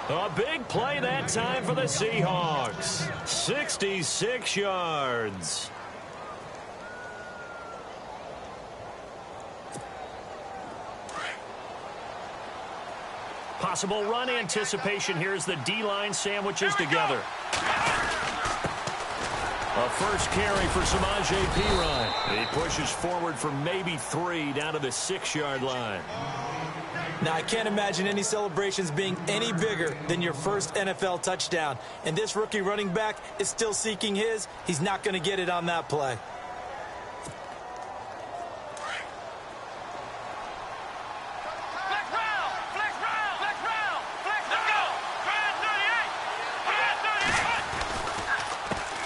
A big play that time for the Seahawks. 66 yards. Possible run anticipation here as the D-line sandwiches together. A first carry for Samaje Perine. He pushes forward for maybe 3 down to the 6-yard line. Now, I can't imagine any celebrations being any bigger than your first NFL touchdown. And this rookie running back is still seeking his. He's not going to get it on that play.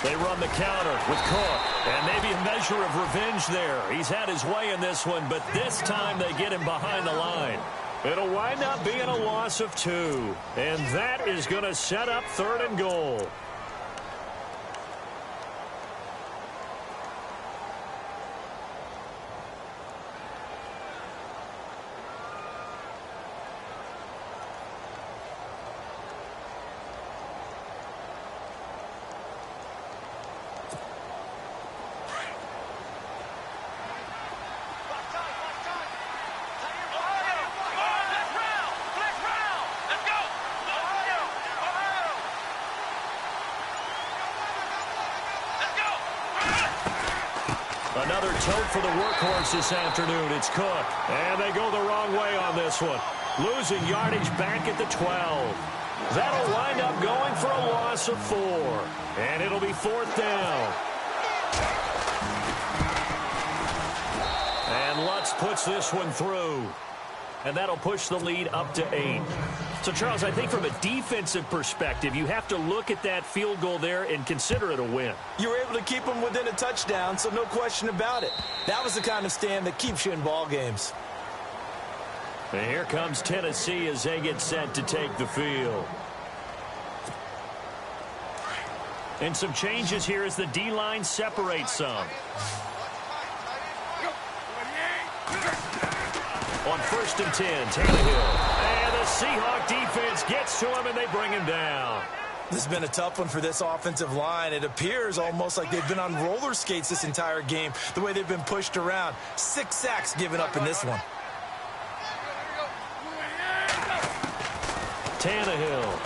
They run the counter with Cook. And maybe a measure of revenge there. He's had his way in this one, but this time they get him behind the line. It'll wind up being a loss of 2. And that is going to set up 3rd and goal. Another tote for the workhorse this afternoon. It's Cook. And they go the wrong way on this one. Losing yardage back at the 12. That'll wind up going for a loss of 4. And it'll be 4th down. And Lutz puts this one through. And that'll push the lead up to 8. So, Charles, I think from a defensive perspective, you have to look at that field goal there and consider it a win. You were able to keep them within a touchdown, so no question about it. That was the kind of stand that keeps you in ball games. And here comes Tennessee as they get set to take the field. And some changes here as the D-line separates some. On 1st and 10, Tannehill. And the Seahawk defense gets to him, and they bring him down. This has been a tough one for this offensive line. It appears almost like they've been on roller skates this entire game, the way they've been pushed around. 6 sacks given up in this one. Tannehill.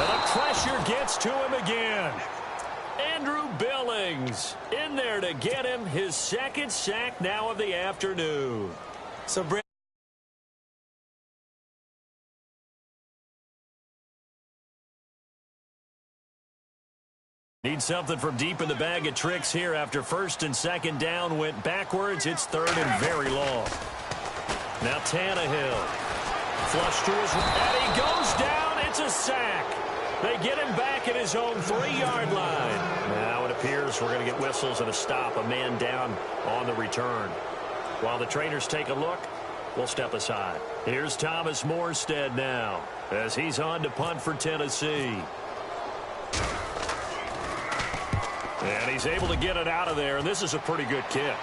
And the pressure gets to him again. Andrew Billings in there to get him his 2nd sack now of the afternoon. So, need something from deep in the bag of tricks here after 1st and 2nd down went backwards. It's 3rd and very long. Now Tannehill. Flush to his right. And he goes down. It's a sack. They get him back at his own 3-yard line. Now it appears we're going to get whistles and a stop. A man down on the return. While the trainers take a look, we'll step aside. Here's Thomas Morstead now as he's on to punt for Tennessee. And he's able to get it out of there, and this is a pretty good kick.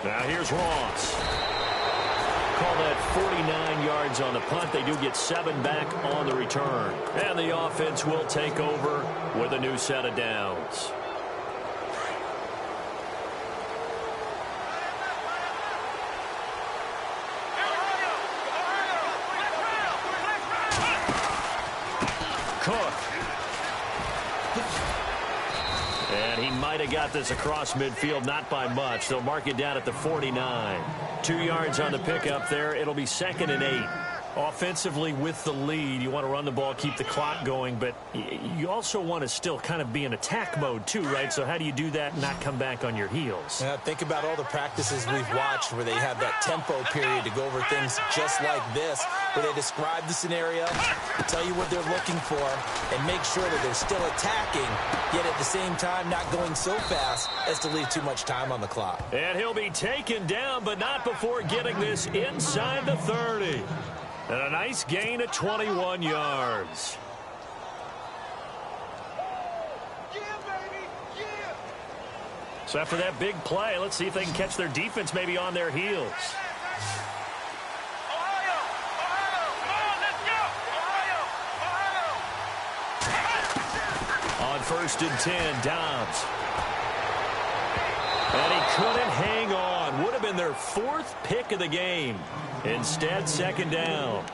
Now here's Ross. Call that 49 yards on the punt. They do get 7 back on the return. And the offense will take over with a new set of downs. Cook. And he might have got this across midfield, not by much. They'll mark it down at the 49. 2 yards on the pickup there. It'll be 2nd and 8. Offensively with the lead, you want to run the ball, keep the clock going, but you also want to still kind of be in attack mode too, right? So how do you do that and not come back on your heels? Yeah, think about all the practices we've watched where they have that tempo period to go over things just like this, where they describe the scenario, tell you what they're looking for, and make sure that they're still attacking, yet at the same time not going so fast as to leave too much time on the clock. And he'll be taken down, but not before getting this inside the 30. And a nice gain of 21 yards. So after that big play, let's see if they can catch their defense maybe on their heels. On 1st and 10, Dobbs. And he couldn't hang on. Would have been their 4th pick of the game. Instead, 2nd down.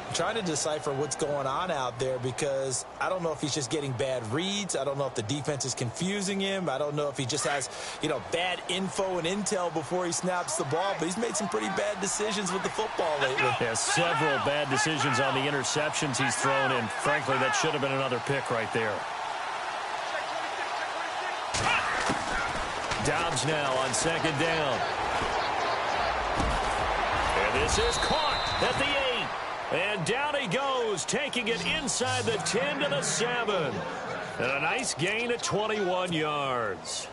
I'm trying to decipher what's going on out there because I don't know if he's just getting bad reads. I don't know if the defense is confusing him. I don't know if he just has, bad info and intel before he snaps the ball. But he's made some pretty bad decisions with the football lately. Yeah, several bad decisions on the interceptions he's thrown, and frankly, that should have been another pick right there. Dobbs now on 2nd down. And this is caught. at the 8. And down he goes, taking it inside the 10 to the 7. And a nice gain of 21 yards.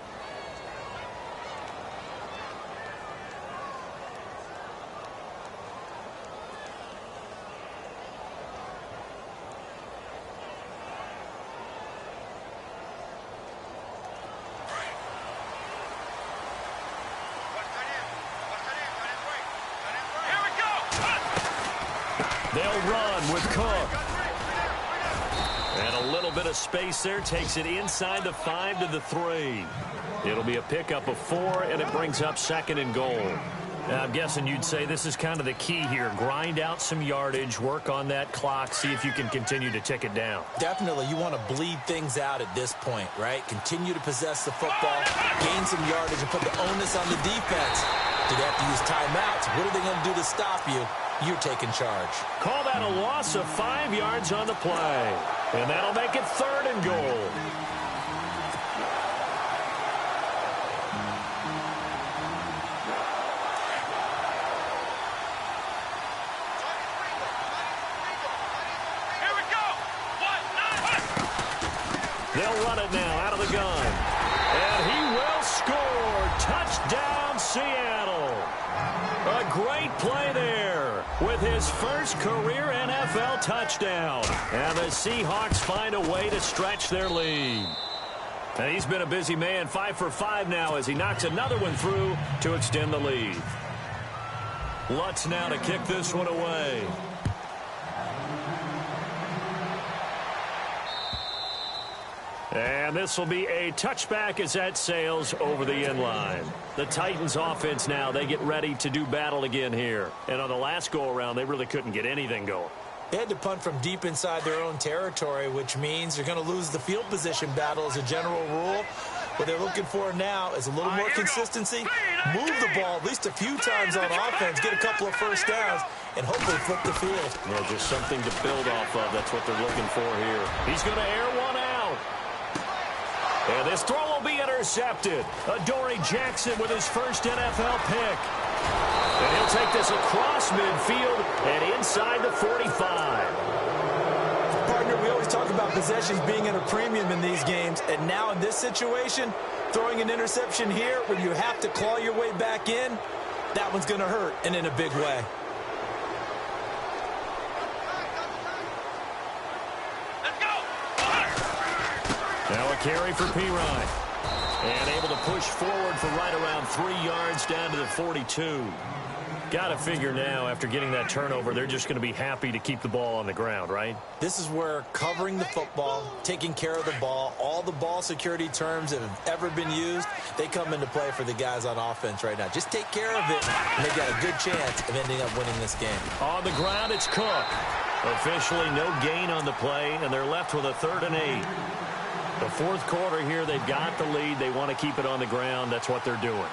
They'll run with Cook. And a little bit of space there takes it inside the 5 to the 3. It'll be a pickup of 4, and it brings up 2nd and goal. Now, I'm guessing you'd say this is kind of the key here. Grind out some yardage, work on that clock, see if you can continue to tick it down. Definitely, you want to bleed things out at this point, right? Continue to possess the football, gain some yardage, and put the onus on the defense. Do they have to use timeouts? What are they going to do to stop you? You're taking charge. Call that a loss of 5 yards on the play. And that'll make it 3rd and goal. Here we go. They'll run it now out of the gun. And he will score. Touchdown, Seattle. A great play there with his first career NFL touchdown. And the Seahawks find a way to stretch their lead. And he's been a busy man, 5 for 5 now as he knocks another one through to extend the lead. Lutz now to kick this one away. And this will be a touchback as that sails over the end line. The Titans offense now, they get ready to do battle again here. And on the last go-around, they really couldn't get anything going. They had to punt from deep inside their own territory, which means they're going to lose the field position battle as a general rule. What they're looking for now is a little more consistency, move the ball at least a few times on offense, get a couple of first downs, and hopefully flip the field. Yeah, just something to build off of. That's what they're looking for here. He's going to air one out. And this throw will be intercepted. Adoree Jackson with his first NFL pick. And he'll take this across midfield and inside the 45. Partner, we always talk about possessions being at a premium in these games. And now in this situation, throwing an interception here when you have to claw your way back in, that one's going to hurt, and in a big way. Now a carry for Pirine. And able to push forward for right around 3 yards down to the 42. Got to figure now, after getting that turnover, they're just going to be happy to keep the ball on the ground, right? This is where covering the football, taking care of the ball, all the ball security terms that have ever been used, they come into play for the guys on offense right now. Just take care of it, and they've got a good chance of ending up winning this game. On the ground, it's Cook. Officially no gain on the play, and they're left with a 3rd and 8. The 4th quarter here, they've got the lead. They want to keep it on the ground. That's what they're doing.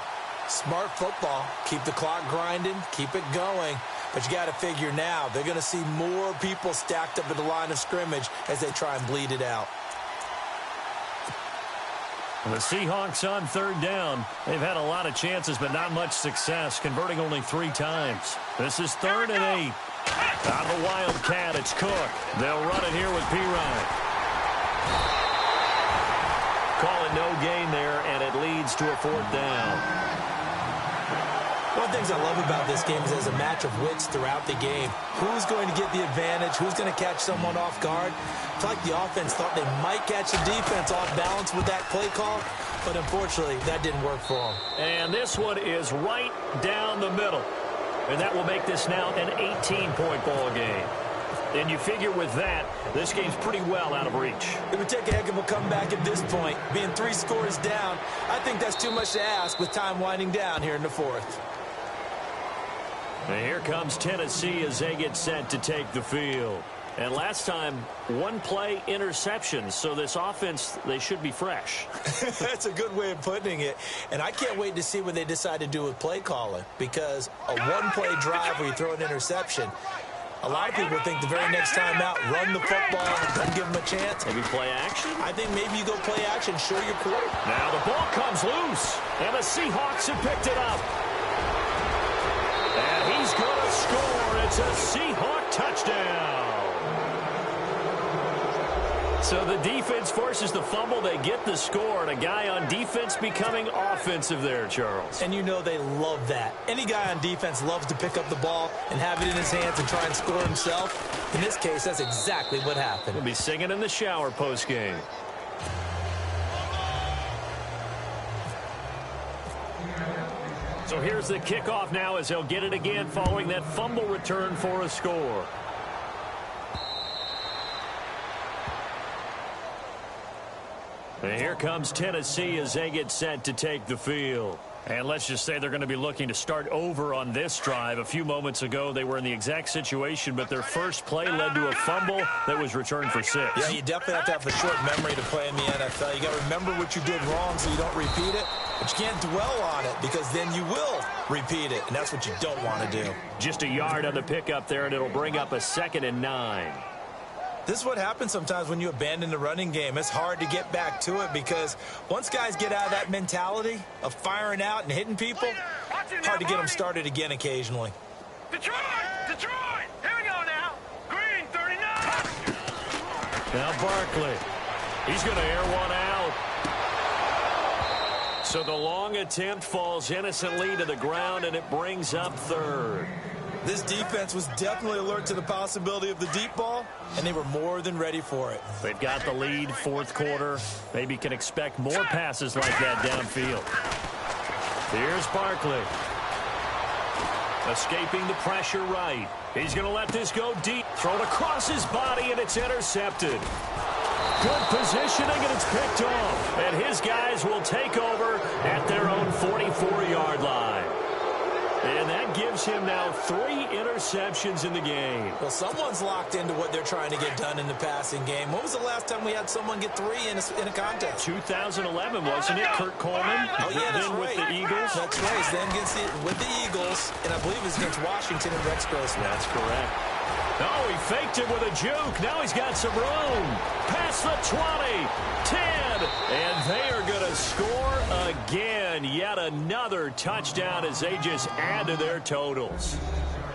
Smart football. Keep the clock grinding. Keep it going. But you got to figure now, they're going to see more people stacked up at the line of scrimmage as they try and bleed it out. The Seahawks on 3rd down. They've had a lot of chances, but not much success, converting only 3 times. This is 3rd and 8. Out of the Wildcat, it's Cook. They'll run it here with Pirine. Call it no gain there, and it leads to a 4th down. One of the things I love about this game is there's a match of wits throughout the game. Who's going to get the advantage? Who's going to catch someone off guard? I feel like the offense thought they might catch the defense off balance with that play call, but unfortunately, that didn't work for them. And this one is right down the middle. And that will make this now an 18-point ball game. And you figure with that, this game's pretty well out of reach. It would take a heck of a comeback at this point. Being 3 scores down, I think that's too much to ask with time winding down here in the 4th. And here comes Tennessee as they get set to take the field. And last time, 1 play interception. So this offense, they should be fresh. That's a good way of putting it. And I can't wait to see what they decide to do with play calling. Because a 1-play drive where you throw an interception, a lot of people think the very next time out, run the football, don't give them a chance. Maybe play action? I think maybe you go play action, show your quarter. Now the ball comes loose, and the Seahawks have picked it up. And he's He's going to score. It's a Seahawk touchdown. So the defense forces the fumble. They get the score, and a guy on defense becoming offensive there, Charles. And you know they love that. Any guy on defense loves to pick up the ball and have it in his hands and try and score himself. In this case, that's exactly what happened. He'll be singing in the shower post-game. So here's the kickoff now as he'll get it again following that fumble return for a score. And here comes Tennessee as they get set to take the field. And let's just say they're going to be looking to start over on this drive. A few moments ago, they were in the exact situation, but their first play led to a fumble that was returned for 6. Yeah, you definitely have to have a short memory to play in the NFL. You got to remember what you did wrong so you don't repeat it, but you can't dwell on it because then you will repeat it, and that's what you don't want to do. Just a yard on the pickup there, and it'll bring up a 2nd and 9. This is what happens sometimes when you abandon the running game. It's hard to get back to it because once guys get out of that mentality of firing out and hitting people, hard to get them started again occasionally. Detroit! Detroit! Here we go now. Green, 39. Now Barkley. He's going to air one out. So the long attempt falls innocently to the ground, and it brings up 3rd. This defense was definitely alert to the possibility of the deep ball, and they were more than ready for it. They've got the lead, 4th quarter. Maybe can expect more passes like that downfield. Here's Barkley. Escaping the pressure right. He's going to let this go deep. Thrown across his body, and it's intercepted. Good positioning, and it's picked off. And his guys will take over at their own 44-yard line. And that gives him now 3 interceptions in the game. Well, someone's locked into what they're trying to get done in the passing game. When was the last time we had someone get 3 in a contest? 2011, wasn't it? Kurt Coleman. Oh, yeah, that's then right. With the Eagles. That's right. Then with the Eagles, and I believe it's against Washington and Rex Grossman. That's correct. Oh, he faked it with a juke. Now he's got some room. Past the 20, 10, and they are going to score again. Yet another touchdown as they just add to their totals.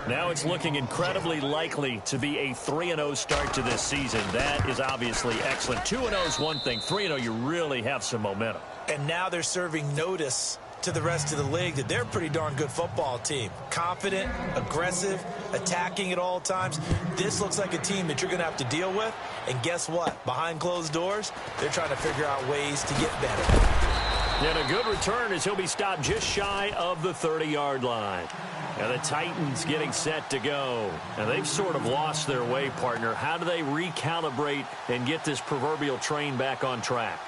Now it's looking incredibly likely to be a 3-0 start to this season. That is obviously excellent. 2-0 is one thing. 3-0, you really have some momentum. And now they're serving notice to the rest of the league that they're a pretty darn good football team. Confident, aggressive, attacking at all times. This looks like a team that you're going to have to deal with. And guess what? Behind closed doors, they're trying to figure out ways to get better. And a good return as he'll be stopped just shy of the 30-yard line. And the Titans getting set to go. And they've sort of lost their way, partner. How do they recalibrate and get this proverbial train back on track?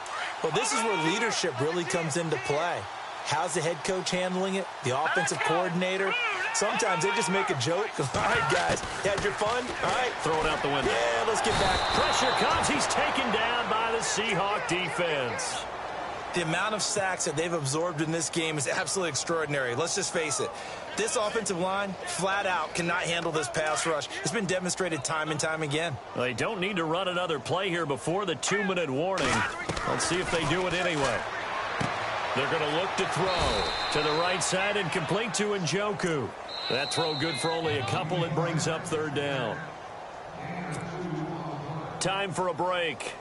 Well, this is where leadership really comes into play. How's the head coach handling it? The offensive coordinator? Sometimes they just make a joke. All right, guys, you had your fun? All right. Throw it out the window. Yeah, let's get back. Pressure comes. He's taken down by the Seahawk defense. The amount of sacks that they've absorbed in this game is absolutely extraordinary. Let's just face it. This offensive line, flat out, cannot handle this pass rush. It's been demonstrated time and time again. They don't need to run another play here before the 2-minute warning. Let's see if they do it anyway. They're going to look to throw to the right side and complete to Njoku. That throw good for only a couple. It brings up 3rd down. Time for a break.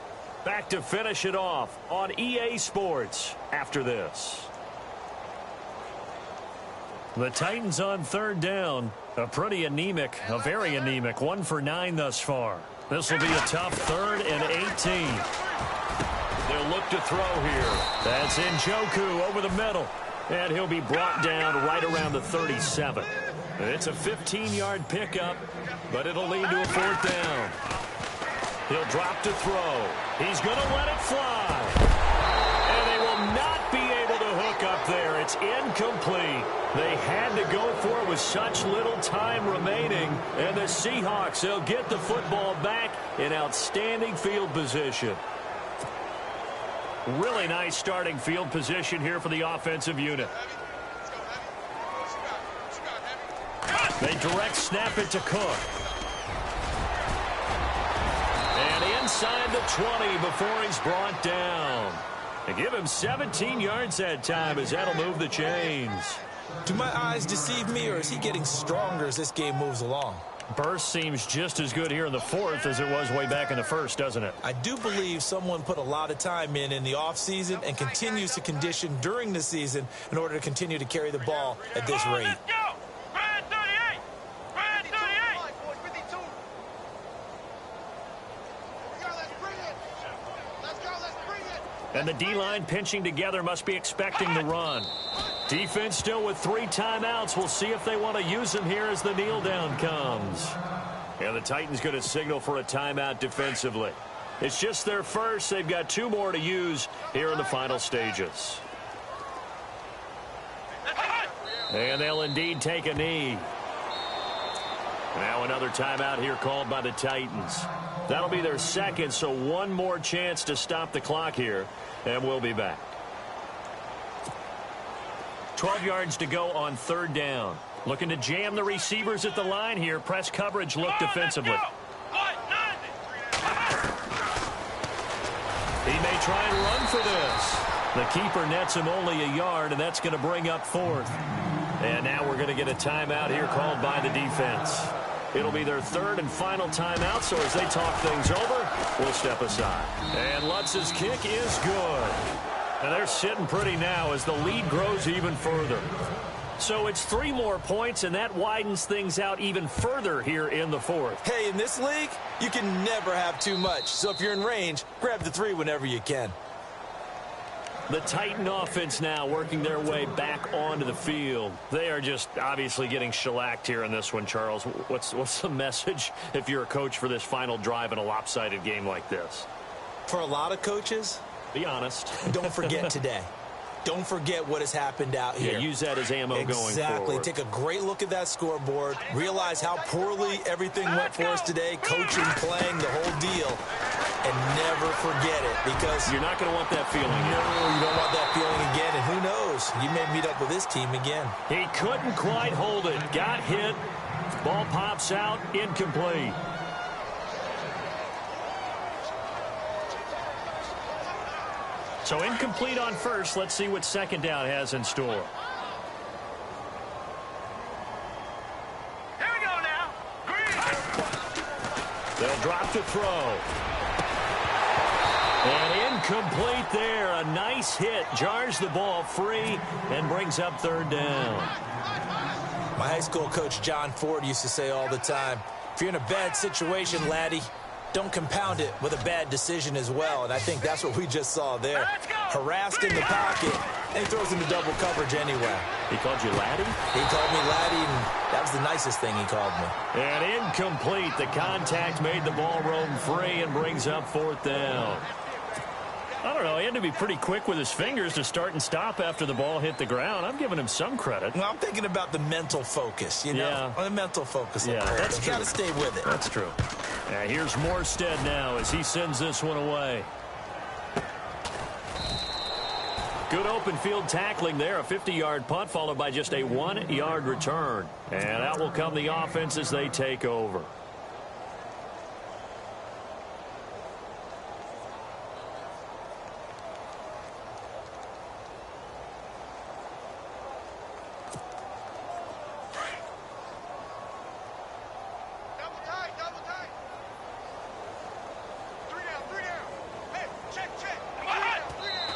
Back to finish it off on EA Sports after this. The Titans on 3rd down. A pretty anemic, a very anemic 1 for 9 thus far. This will be a tough 3rd and 18. They'll look to throw here. That's Njoku over the middle. And he'll be brought down right around the 37. It's a 15-yard pickup, but it'll lead to a 4th down. He'll drop to throw. He's going to let it fly. And they will not be able to hook up there. It's incomplete. They had to go for it with such little time remaining. And the Seahawks, they'll get the football back in outstanding field position. Really nice starting field position here for the offensive unit. They direct snap it to Cook. And inside the 20 before he's brought down. They give him 17 yards that time as that'll move the chains. Do my eyes deceive me, or is he getting stronger as this game moves along? Burst seems just as good here in the fourth as it was way back in the first, doesn't it? I do believe someone put a lot of time in the offseason and continues to condition during the season in order to continue to carry the ball at this rate. Let's go! Brad 38! Brad 38! And the D-line pinching together must be expecting the run. Defense still with 3 timeouts. We'll see if they want to use them here as the kneel down comes. And the Titans going to signal for a timeout defensively. It's just their first. They've got 2 more to use here in the final stages. And they'll indeed take a knee. Now another timeout here called by the Titans. That'll be their second, so 1 more chance to stop the clock here, and we'll be back. 12 yards to go on 3rd down. Looking to jam the receivers at the line here. Press coverage look defensively. He may try and run for this. The keeper nets him only a yard, and that's going to bring up 4th. And now we're going to get a timeout here called by the defense. It'll be their 3rd and final timeout, so as they talk things over, we'll step aside. And Lutz's kick is good. And they're sitting pretty now as the lead grows even further. So it's 3 more points, and that widens things out even further here in the 4th. Hey, in this league, you can never have too much. So if you're in range, grab the 3 whenever you can. The Titan offense now working their way back onto the field. They are just obviously getting shellacked here in this one, Charles. What's the message if you're a coach for this final drive in a lopsided game like this? For a lot of coaches, be honest. Don't forget today. Don't forget what has happened out here. Yeah, use that as ammo going forward. Exactly. Take a great look at that scoreboard. Realize how poorly everything went for us today. Coaching, playing, the whole deal. And never forget it, because you're not going to want that feeling again. No, you don't want that feeling again. And who knows? You may meet up with this team again. He couldn't quite hold it. Got hit. Ball pops out. Incomplete. So incomplete on first. Let's see what 2nd down has in store. Here we go now. Green. They'll drop to throw. And incomplete there. A nice hit. Jars the ball free and brings up 3rd down. My high school coach, John Ford, used to say all the time, if you're in a bad situation, laddie, don't compound it with a bad decision as well. And I think that's what we just saw there. Harassed in the pocket, and he throws into double coverage anyway. He called you laddie? He called me laddie, and that was the nicest thing he called me. And incomplete. The contact made the ball roam free and brings up 4th down. I don't know. He had to be pretty quick with his fingers to start and stop after the ball hit the ground. I'm giving him some credit. Well, I'm thinking about the mental focus, you know? Yeah. The mental focus. Yeah, that's true. You got to stay with it. That's true. Here's Morstead now as he sends this one away. Good open field tackling there. A 50-yard punt followed by just a 1-yard return. And out will come the offense as they take over.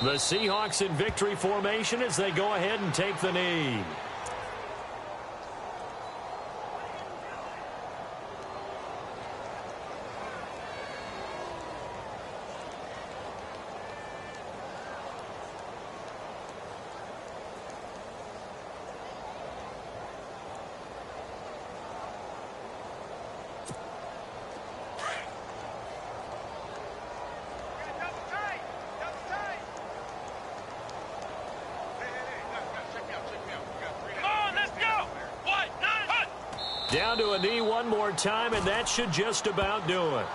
The Seahawks in victory formation as they go ahead and take the knee. Down to a knee one more time, and that should just about do it.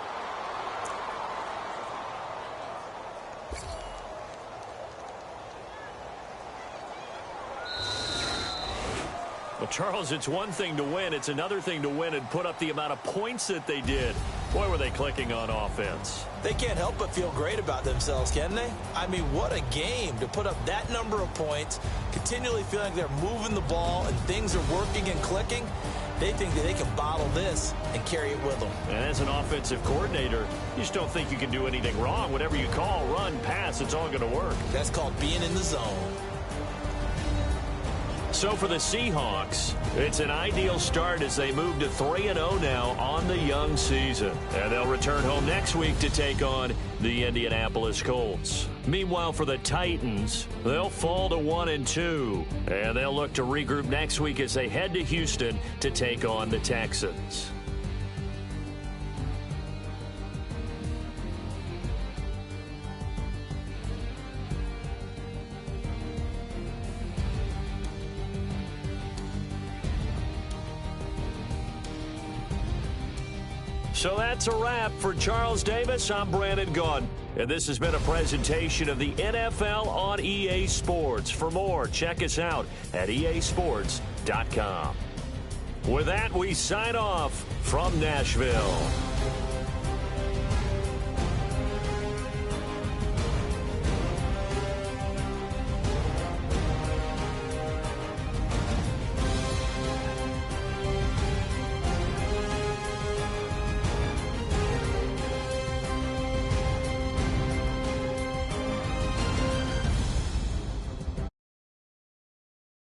Well, Charles, it's one thing to win. It's another thing to win and put up the amount of points that they did. Boy, were they clicking on offense. They can't help but feel great about themselves, can they? I mean, what a game to put up that number of points, continually feeling like they're moving the ball and things are working and clicking. They think that they can bottle this and carry it with them. And as an offensive coordinator, you just don't think you can do anything wrong. Whatever you call, run, pass, it's all going to work. That's called being in the zone. So for the Seahawks, it's an ideal start as they move to 3-0 now on the young season. And they'll return home next week to take on the Indianapolis Colts. Meanwhile, for the Titans, they'll fall to 1-2. And they'll look to regroup next week as they head to Houston to take on the Texans. So that's a wrap. For Charles Davis, I'm Brandon Gaudin. And this has been a presentation of the NFL on EA Sports. For more, check us out at easports.com. With that, we sign off from Nashville.